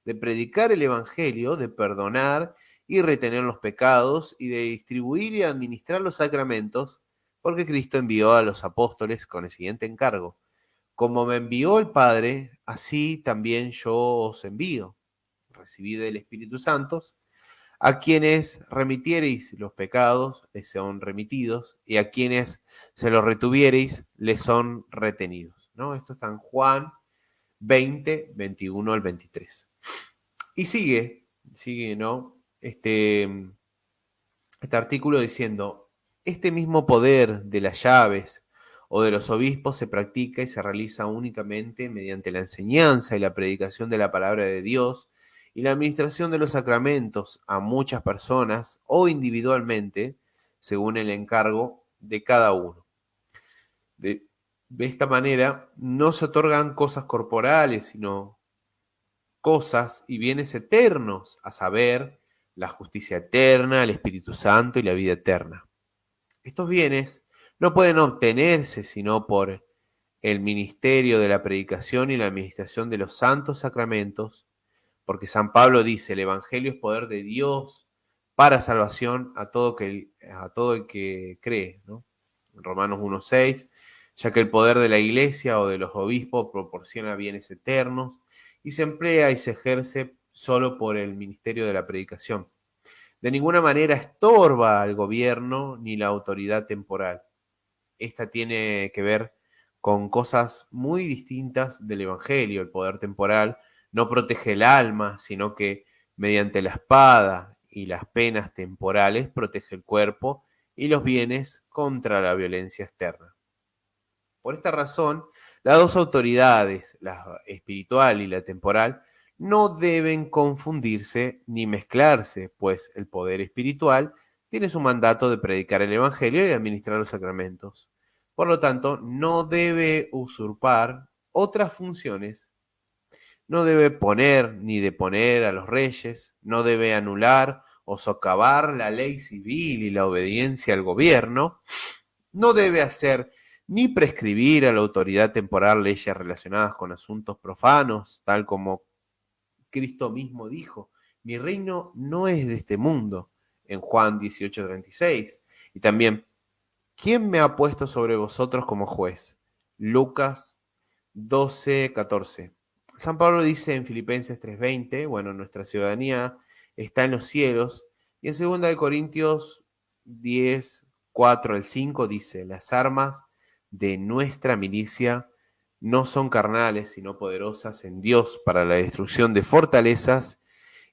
de predicar el Evangelio, de perdonar y retener los pecados y de distribuir y administrar los sacramentos, porque Cristo envió a los apóstoles con el siguiente encargo. Como me envió el Padre, así también yo os envío. Recibid el Espíritu Santo. A quienes remitiereis los pecados, les son remitidos, y a quienes se los retuviereis, les son retenidos, ¿no? Esto está en Juan 20, 21 al 23. Y sigue, ¿no? Este artículo diciendo, este mismo poder de las llaves o de los obispos se practica y se realiza únicamente mediante la enseñanza y la predicación de la palabra de Dios y la administración de los sacramentos a muchas personas o individualmente, según el encargo de cada uno. de esta manera no se otorgan cosas corporales, sino cosas y bienes eternos, a saber, la justicia eterna, el Espíritu Santo y la vida eterna. Estos bienes no pueden obtenerse sino por el ministerio de la predicación y la administración de los santos sacramentos, porque San Pablo dice, el Evangelio es poder de Dios para salvación a todo el que cree, ¿no? En Romanos 1:6, ya que el poder de la iglesia o de los obispos proporciona bienes eternos y se emplea y se ejerce solo por el ministerio de la predicación. De ninguna manera estorba al gobierno ni la autoridad temporal. Esta tiene que ver con cosas muy distintas del Evangelio. El poder temporal no protege el alma, sino que mediante la espada y las penas temporales protege el cuerpo y los bienes contra la violencia externa. Por esta razón, las dos autoridades, la espiritual y la temporal, no deben confundirse ni mezclarse, pues el poder espiritual tiene su mandato de predicar el Evangelio y administrar los sacramentos. Por lo tanto, no debe usurpar otras funciones, no debe poner ni deponer a los reyes, no debe anular o socavar la ley civil y la obediencia al gobierno, no debe hacer ni prescribir a la autoridad temporal leyes relacionadas con asuntos profanos, tal como Cristo mismo dijo, mi reino no es de este mundo, en Juan 18:36. Y también, ¿quién me ha puesto sobre vosotros como juez? Lucas 12:14. San Pablo dice en Filipenses 3:20, bueno, nuestra ciudadanía está en los cielos, y en 2 Corintios 10:4-5 dice, las armas de nuestra milicia no son carnales, sino poderosas en Dios para la destrucción de fortalezas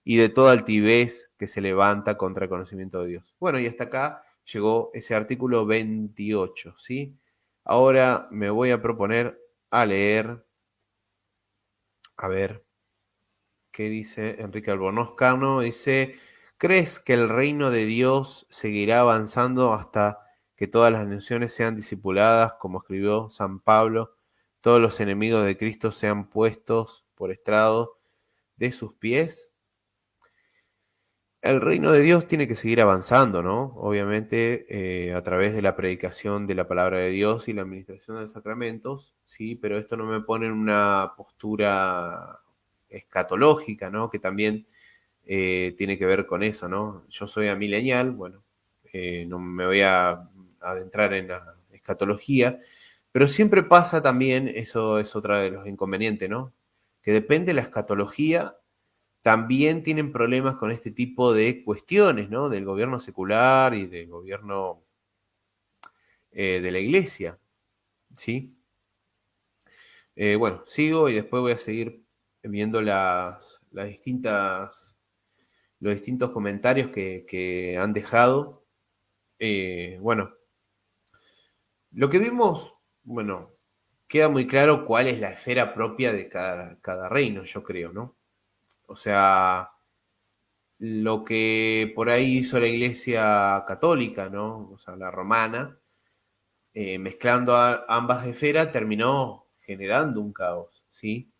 y de toda altivez que se levanta contra el conocimiento de Dios. Bueno, y hasta acá llegó ese artículo 28, ¿sí? Ahora me voy a proponer a leer, a ver, ¿qué dice Enrique Albornoz Cano? Dice, ¿crees que el reino de Dios seguirá avanzando hasta que todas las naciones sean discipuladas, como escribió San Pablo, todos los enemigos de Cristo sean puestos por estrado de sus pies? El reino de Dios tiene que seguir avanzando, ¿no? Obviamente a través de la predicación de la palabra de Dios y la administración de los sacramentos, sí, pero esto no me pone en una postura escatológica, ¿no? Que también tiene que ver con eso, ¿no? Yo soy amilenial, bueno, no me voy a adentrar en la escatología, pero siempre pasa también, eso es otra de los inconvenientes, ¿no? Que depende de la escatología, también tienen problemas con este tipo de cuestiones, ¿no? Del gobierno secular y del gobierno de la iglesia, ¿sí? Bueno, sigo y después voy a seguir viendo los distintos comentarios que han dejado. Bueno, lo que vimos, bueno, queda muy claro cuál es la esfera propia de cada reino, yo creo, ¿no? O sea, lo que por ahí hizo la Iglesia Católica, ¿no? O sea, la romana, mezclando ambas esferas, terminó generando un caos, ¿sí?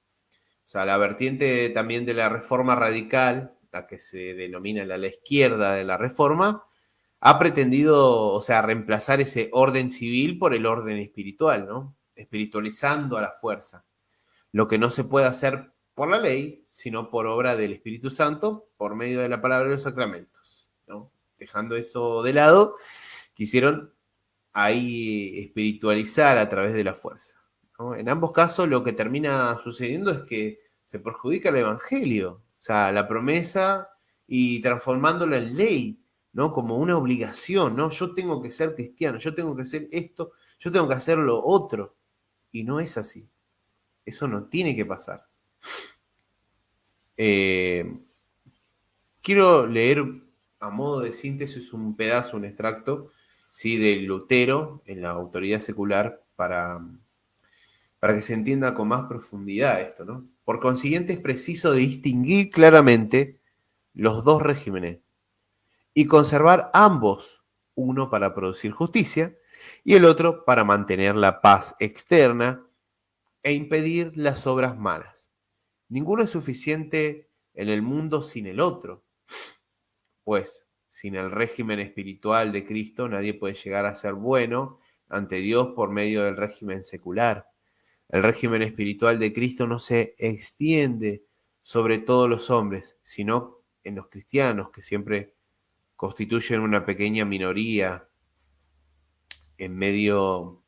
O sea, la vertiente también de la reforma radical, la que se denomina la izquierda de la reforma, ha pretendido, o sea, reemplazar ese orden civil por el orden espiritual, ¿no? Espiritualizando a la fuerza. Lo que no se puede hacer por la ley, sino por obra del Espíritu Santo, por medio de la palabra y los sacramentos, ¿no? Dejando eso de lado, quisieron ahí espiritualizar a través de la fuerza, ¿no? En ambos casos lo que termina sucediendo es que se perjudica el Evangelio, o sea, la promesa y transformándola en ley, ¿no? Como una obligación, ¿no? Yo tengo que ser cristiano, yo tengo que hacer esto, yo tengo que hacer lo otro. Y no es así. Eso no tiene que pasar. Quiero leer a modo de síntesis un pedazo, un extracto, ¿sí? De Lutero en la autoridad secular para que se entienda con más profundidad esto, ¿no? Por consiguiente, es preciso distinguir claramente los dos regímenes y conservar ambos uno para producir justicia y el otro para mantener la paz externa e impedir las obras malas. Ninguno es suficiente en el mundo sin el otro, pues sin el régimen espiritual de Cristo nadie puede llegar a ser bueno ante Dios por medio del régimen secular. El régimen espiritual de Cristo no se extiende sobre todos los hombres, sino en los cristianos, que siempre constituyen una pequeña minoría en medio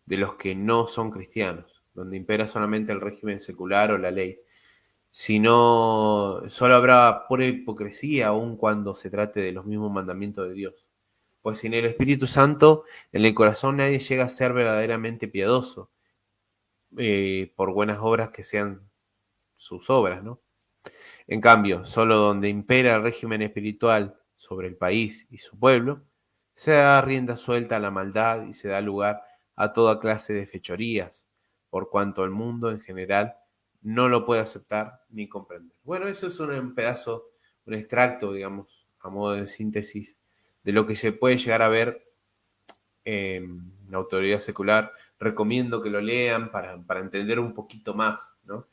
de los que no son cristianos, donde impera solamente el régimen secular o la ley. Si no, solo habrá pura hipocresía aun cuando se trate de los mismos mandamientos de Dios. Pues sin el Espíritu Santo, en el corazón nadie llega a ser verdaderamente piadoso, por buenas obras que sean sus obras, ¿no? En cambio, solo donde impera el régimen espiritual sobre el país y su pueblo, se da rienda suelta a la maldad y se da lugar a toda clase de fechorías, por cuanto el mundo en general no lo puede aceptar ni comprender. Bueno, eso es un pedazo, un extracto, digamos, a modo de síntesis, de lo que se puede llegar a ver en la autoridad secular. Recomiendo que lo lean para entender un poquito más, ¿no?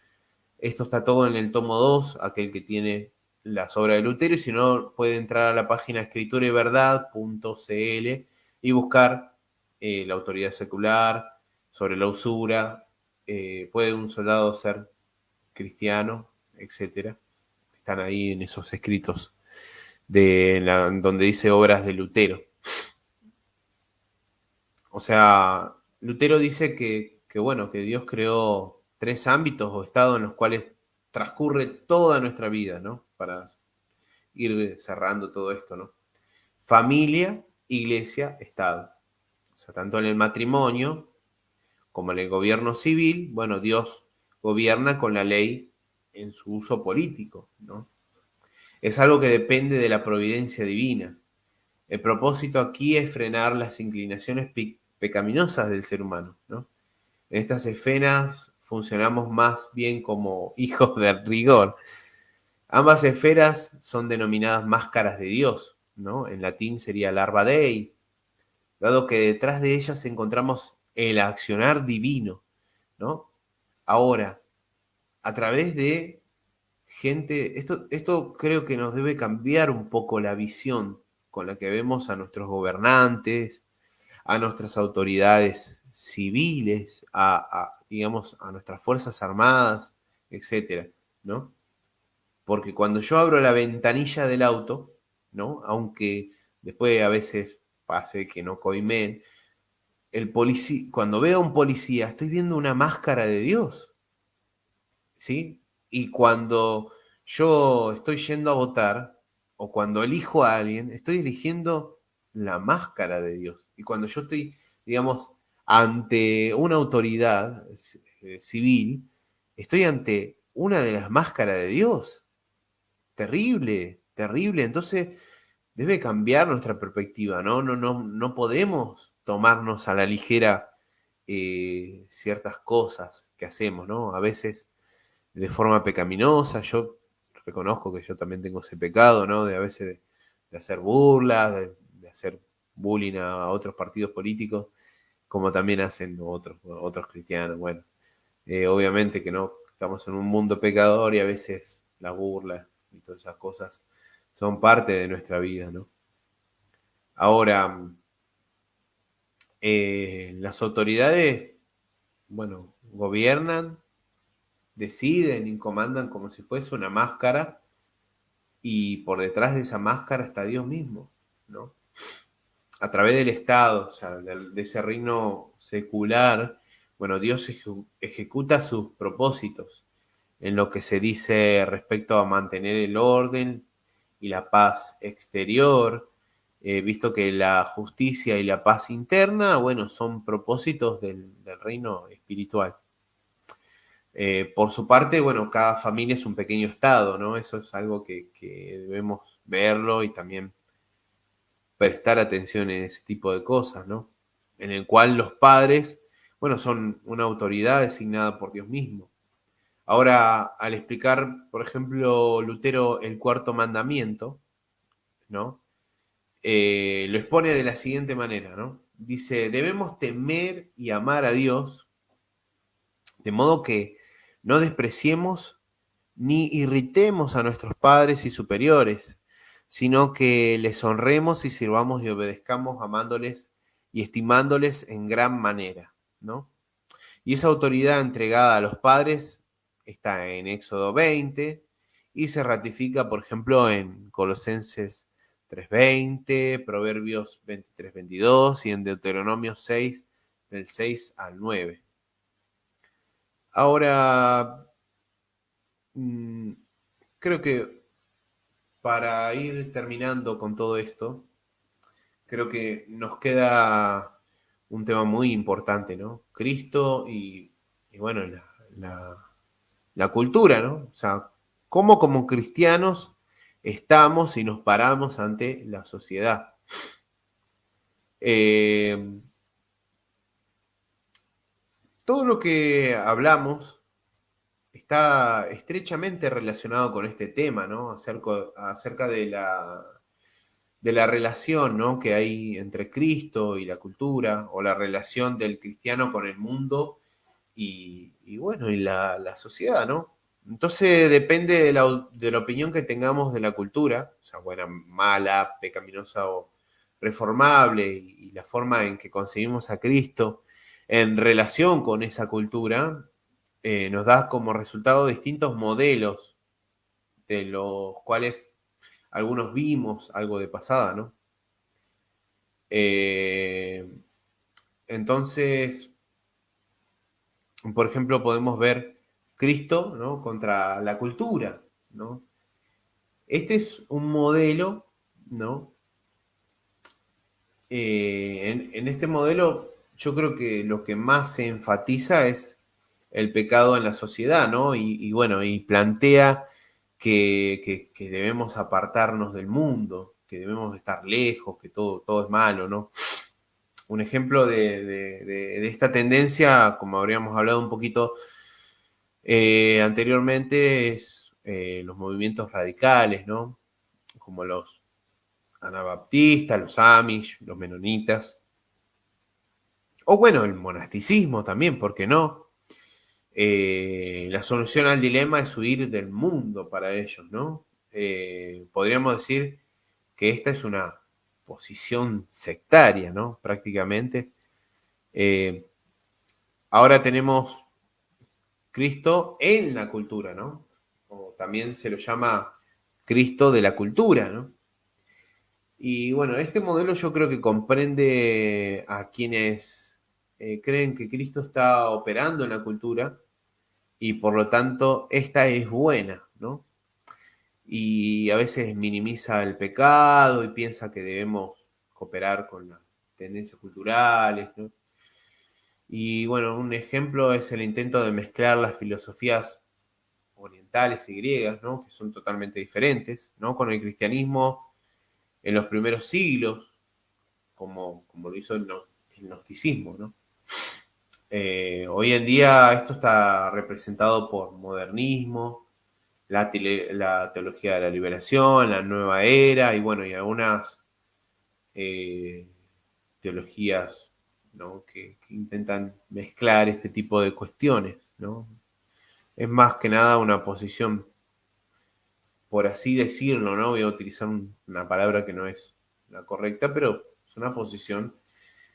Esto está todo en el tomo 2, aquel que tiene las obras de Lutero, y si no, puede entrar a la página escriturayverdad.cl y buscar la autoridad secular, sobre la usura, puede un soldado ser cristiano, etcétera. Están ahí en esos escritos donde dice obras de Lutero. O sea, Lutero dice bueno, que Dios creó 3 ámbitos o estados en los cuales transcurre toda nuestra vida, ¿no? Para ir cerrando todo esto, ¿no? Familia, iglesia, Estado. O sea, tanto en el matrimonio como en el gobierno civil, bueno, Dios gobierna con la ley en su uso político, ¿no? Es algo que depende de la providencia divina. El propósito aquí es frenar las inclinaciones pecaminosas del ser humano, ¿no? En estas esferas funcionamos más bien como hijos del rigor. Ambas esferas son denominadas máscaras de Dios, ¿no? En latín sería larva Dei, dado que detrás de ellas encontramos el accionar divino, ¿no? Ahora, a través de gente, esto creo que nos debe cambiar un poco la visión con la que vemos a nuestros gobernantes, a nuestras autoridades civiles, digamos, a nuestras fuerzas armadas, etcétera, ¿no? Porque cuando yo abro la ventanilla del auto, ¿no? Aunque después a veces pase que no coimeen, cuando veo a un policía, estoy viendo una máscara de Dios, ¿sí? Y cuando yo estoy yendo a votar, o cuando elijo a alguien, estoy eligiendo la máscara de Dios. Y cuando yo estoy, digamos, ante una autoridad civil, estoy ante una de las máscaras de Dios. Terrible, terrible. Entonces debe cambiar nuestra perspectiva, ¿no? No podemos tomarnos a la ligera ciertas cosas que hacemos, ¿no? A veces de forma pecaminosa. Yo reconozco que yo también tengo ese pecado, ¿no? De a veces de hacer burlas, de hacer bullying a otros partidos políticos, como también hacen otros cristianos. Bueno, obviamente que no, estamos en un mundo pecador y a veces la burla y todas esas cosas son parte de nuestra vida, ¿no? Ahora, las autoridades, bueno, gobiernan, deciden y comandan como si fuese una máscara y por detrás de esa máscara está Dios mismo, ¿no? A través del Estado, o sea, de ese reino secular, bueno, Dios ejecuta sus propósitos en lo que se dice respecto a mantener el orden y la paz exterior, visto que la justicia y la paz interna, bueno, son propósitos del reino espiritual. Por su parte, bueno, cada familia es un pequeño estado, ¿no? Eso es algo que debemos verlo y también prestar atención en ese tipo de cosas, ¿no? En el cual los padres, bueno, son una autoridad designada por Dios mismo. Ahora, al explicar, por ejemplo, Lutero el cuarto mandamiento, ¿no? lo expone de la siguiente manera, ¿no? Dice, debemos temer y amar a Dios, de modo que no despreciemos ni irritemos a nuestros padres y superiores, sino que les honremos y sirvamos y obedezcamos amándoles y estimándoles en gran manera, ¿no? Y esa autoridad entregada a los padres está en Éxodo 20 y se ratifica, por ejemplo, en Colosenses 3:20, Proverbios 23:22 y en Deuteronomio 6, del 6 al 9. Ahora, creo que para ir terminando con todo esto, creo que nos queda un tema muy importante, ¿no? Cristo y bueno, la cultura, ¿no? O sea, cómo como cristianos estamos y nos paramos ante la sociedad. Todo lo que hablamos está estrechamente relacionado con este tema, ¿no? Acerca de la relación, ¿no?, que hay entre Cristo y la cultura, o la relación del cristiano con el mundo y bueno, y la sociedad, ¿no? Entonces depende de la opinión que tengamos de la cultura, o sea, buena, mala, pecaminosa o reformable, y la forma en que concebimos a Cristo en relación con esa cultura, nos da como resultado distintos modelos, de los cuales algunos vimos algo de pasada, ¿no? Eh, entonces, por ejemplo, podemos ver Cristo, ¿no?, contra la cultura, ¿no? Este es un modelo, ¿no? En este modelo yo creo que lo que más se enfatiza es el pecado en la sociedad, ¿no? Y bueno, y plantea que debemos apartarnos del mundo, que debemos estar lejos, que todo es malo, ¿no? Un ejemplo de esta tendencia, como habríamos hablado un poquito anteriormente, es los movimientos radicales, ¿no? Como los anabaptistas, los amish, los menonitas, o bueno, el monasticismo también, ¿por qué no? La solución al dilema es huir del mundo para ellos, ¿no? Podríamos decir que esta es una posición sectaria, ¿no? Prácticamente. Eh, Ahora tenemos Cristo en la cultura, ¿no? O también se lo llama Cristo de la cultura, ¿no? Y bueno, este modelo yo creo que comprende a quienes creen que Cristo está operando en la cultura y por lo tanto esta es buena, ¿no? Y a veces minimiza el pecado y piensa que debemos cooperar con las tendencias culturales, ¿no? Y bueno, un ejemplo es el intento de mezclar las filosofías orientales y griegas, ¿no?, que son totalmente diferentes, ¿no?, con el cristianismo en los primeros siglos, como lo hizo el gnosticismo, ¿no? Hoy en día esto está representado por modernismo, la teología de la liberación, la nueva era y bueno, y algunas eh, teologías, ¿no?, que intentan mezclar este tipo de cuestiones, ¿no? Es más que nada una posición, por así decirlo, ¿no? Voy a utilizar una palabra que no es la correcta, pero es una posición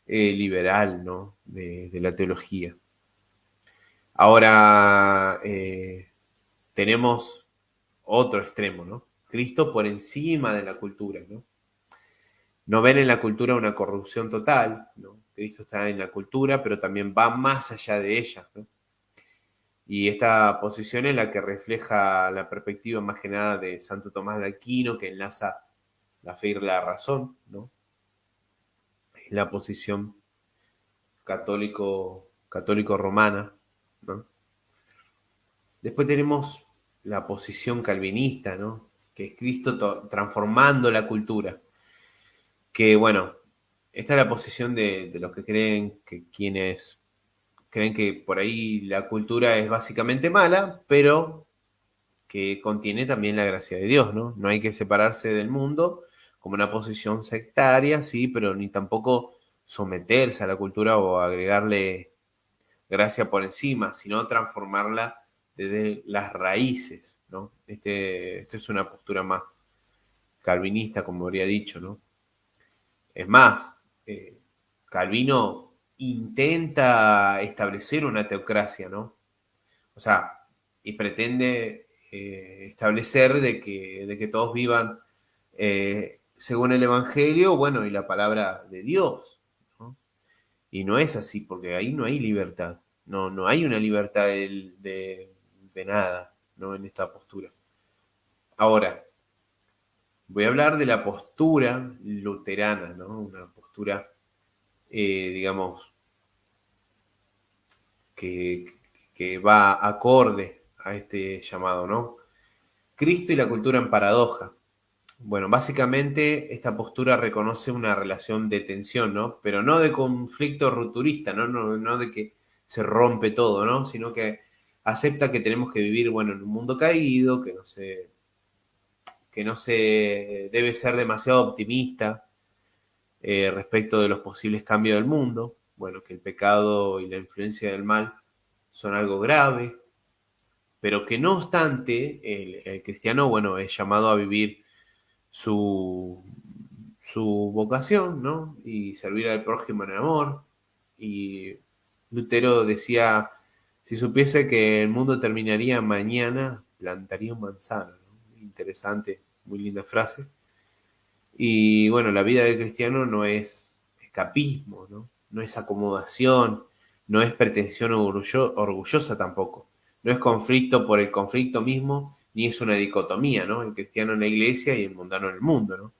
liberal, ¿no?, de la teología. Ahora tenemos otro extremo, ¿no? Cristo por encima de la cultura, ¿no? No ven en la cultura una corrupción total, ¿no? Cristo está en la cultura, pero también va más allá de ella, ¿no? Y esta posición es la que refleja la perspectiva más que nada de Santo Tomás de Aquino, que enlaza la fe y la razón, ¿no? Es la posición católico romana, ¿no? Después tenemos la posición calvinista, ¿no?, que es Cristo transformando la cultura. Que bueno, esta es la posición de los que creen que quienes creen que por ahí la cultura es básicamente mala, pero que contiene también la gracia de Dios, ¿no? No hay que separarse del mundo como una posición sectaria, sí, pero ni tampoco someterse a la cultura o agregarle gracia por encima, sino transformarla desde las raíces, ¿no? Esto es una postura más calvinista, como habría dicho, ¿no? Es más, Calvino intenta establecer una teocracia, ¿no? O sea, y pretende establecer de que todos vivan según el Evangelio, bueno, y la palabra de Dios, ¿no? Y no es así, porque ahí no hay libertad. No hay una libertad de nada, ¿no? En esta postura. Ahora, voy a hablar de la postura luterana, ¿no? Una postura, digamos, que, que va acorde a este llamado, ¿no? Cristo y la cultura en paradoja. Bueno, básicamente esta postura reconoce una relación de tensión, ¿no? Pero no de conflicto rupturista, ¿no? No de que se rompe todo, ¿no? Sino que acepta que tenemos que vivir, bueno, en un mundo caído, que no se debe ser demasiado optimista respecto de los posibles cambios del mundo. Bueno, que el pecado y la influencia del mal son algo grave, pero que no obstante, el cristiano, bueno, es llamado a vivir su, su vocación, ¿no? Y servir al prójimo en amor. Y Lutero decía, si supiese que el mundo terminaría mañana, plantaría un manzano, ¿no? Interesante, muy linda frase. Y bueno, la vida del cristiano no es escapismo, ¿no? No es acomodación, no es pretensión orgullosa tampoco. No es conflicto por el conflicto mismo, ni es una dicotomía, ¿no? El cristiano en la iglesia y el mundano en el mundo, ¿no?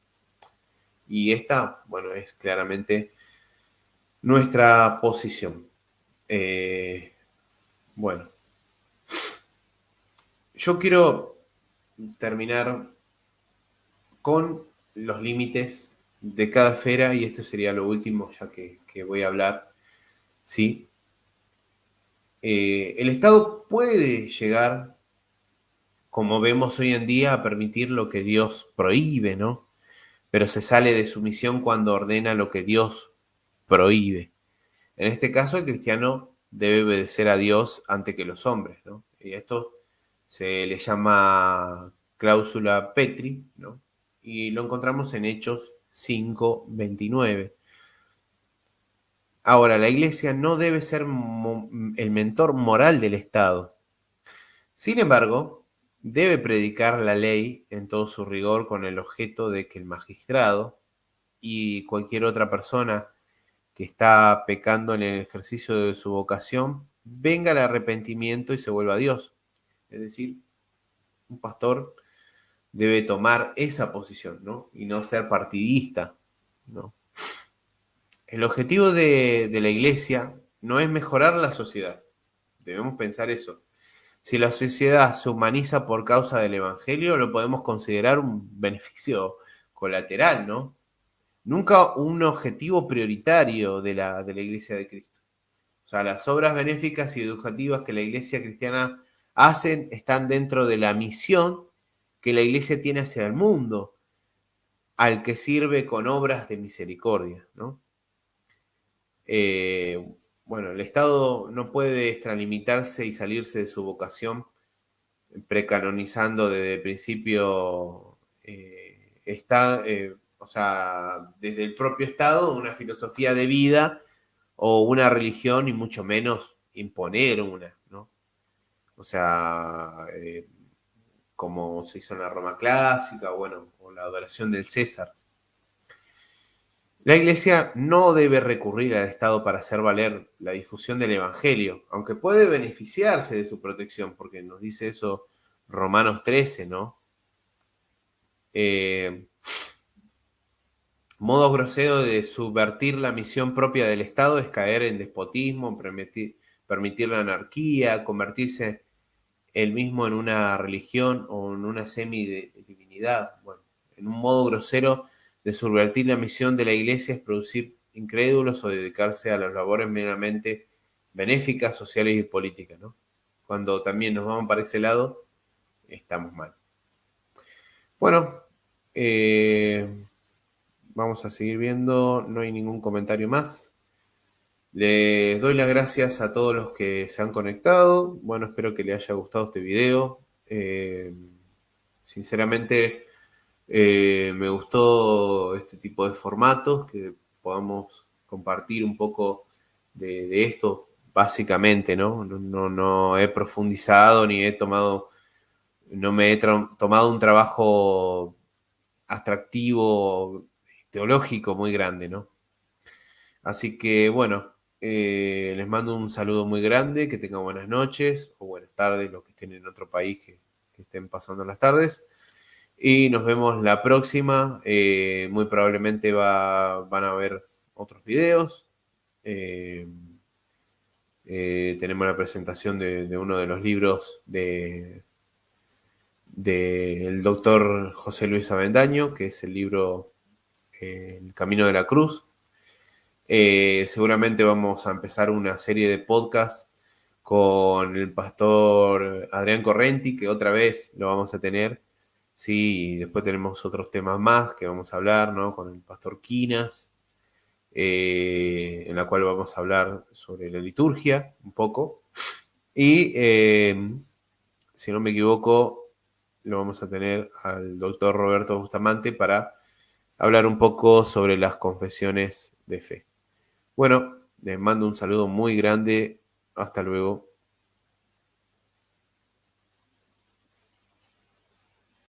Y esta, bueno, es claramente nuestra posición. Eh, bueno, yo quiero terminar con los límites de cada esfera y esto sería lo último ya que voy a hablar. ¿Sí? El Estado puede llegar, como vemos hoy en día, a permitir lo que Dios prohíbe, ¿no? Pero se sale de su misión cuando ordena lo que Dios prohíbe. En este caso, el cristiano debe obedecer a Dios antes que los hombres, ¿no? Y esto se le llama cláusula Petri, ¿no? Y lo encontramos en Hechos 5:29. Ahora, la iglesia no debe ser el mentor moral del Estado. Sin embargo, debe predicar la ley en todo su rigor con el objeto de que el magistrado y cualquier otra persona que está pecando en el ejercicio de su vocación venga al arrepentimiento y se vuelva a Dios. Es decir, un pastor debe tomar esa posición, ¿no? Y no ser partidista, ¿no? El objetivo de la iglesia no es mejorar la sociedad. Debemos pensar eso. Si la sociedad se humaniza por causa del Evangelio, lo podemos considerar un beneficio colateral, ¿no? Nunca un objetivo prioritario de la Iglesia de Cristo. O sea, las obras benéficas y educativas que la Iglesia cristiana hacen están dentro de la misión que la Iglesia tiene hacia el mundo, al que sirve con obras de misericordia, ¿no? Eh, bueno, el Estado no puede extralimitarse y salirse de su vocación precanonizando desde el principio, o sea, desde el propio Estado, una filosofía de vida o una religión y mucho menos imponer una, ¿no? O sea, como se hizo en la Roma clásica, bueno, o la adoración del César. La Iglesia no debe recurrir al Estado para hacer valer la difusión del Evangelio, aunque puede beneficiarse de su protección, porque nos dice eso Romanos 13, ¿no? Modos groseros de subvertir la misión propia del Estado es caer en despotismo, permitir la anarquía, convertirse él mismo en una religión o en una semi-divinidad. Bueno, en un modo grosero de subvertir la misión de la iglesia es producir incrédulos o dedicarse a las labores meramente benéficas, sociales y políticas, ¿no? Cuando también nos vamos para ese lado, estamos mal. Bueno, vamos a seguir viendo. No hay ningún comentario más. Les doy las gracias a todos los que se han conectado. Bueno, espero que les haya gustado este video. Sinceramente, me gustó este tipo de formatos, que podamos compartir un poco de esto, básicamente, ¿no? No he profundizado ni he tomado, no me he tomado un trabajo atractivo, teológico muy grande, ¿no? Así que bueno, les mando un saludo muy grande, que tengan buenas noches o buenas tardes, los que estén en otro país que estén pasando las tardes. Y nos vemos la próxima. Muy probablemente van a haber otros videos. Eh, tenemos la presentación de uno de los libros del doctor José Luis Avendaño, que es el libro El Camino de la Cruz. Seguramente vamos a empezar una serie de podcasts con el pastor Adrián Correnti, que otra vez lo vamos a tener. Sí, y después tenemos otros temas más que vamos a hablar, ¿no? Con el pastor Quinas, en la cual vamos a hablar sobre la liturgia un poco. Y, si no me equivoco, lo vamos a tener al doctor Roberto Bustamante para hablar un poco sobre las confesiones de fe. Bueno, les mando un saludo muy grande. Hasta luego.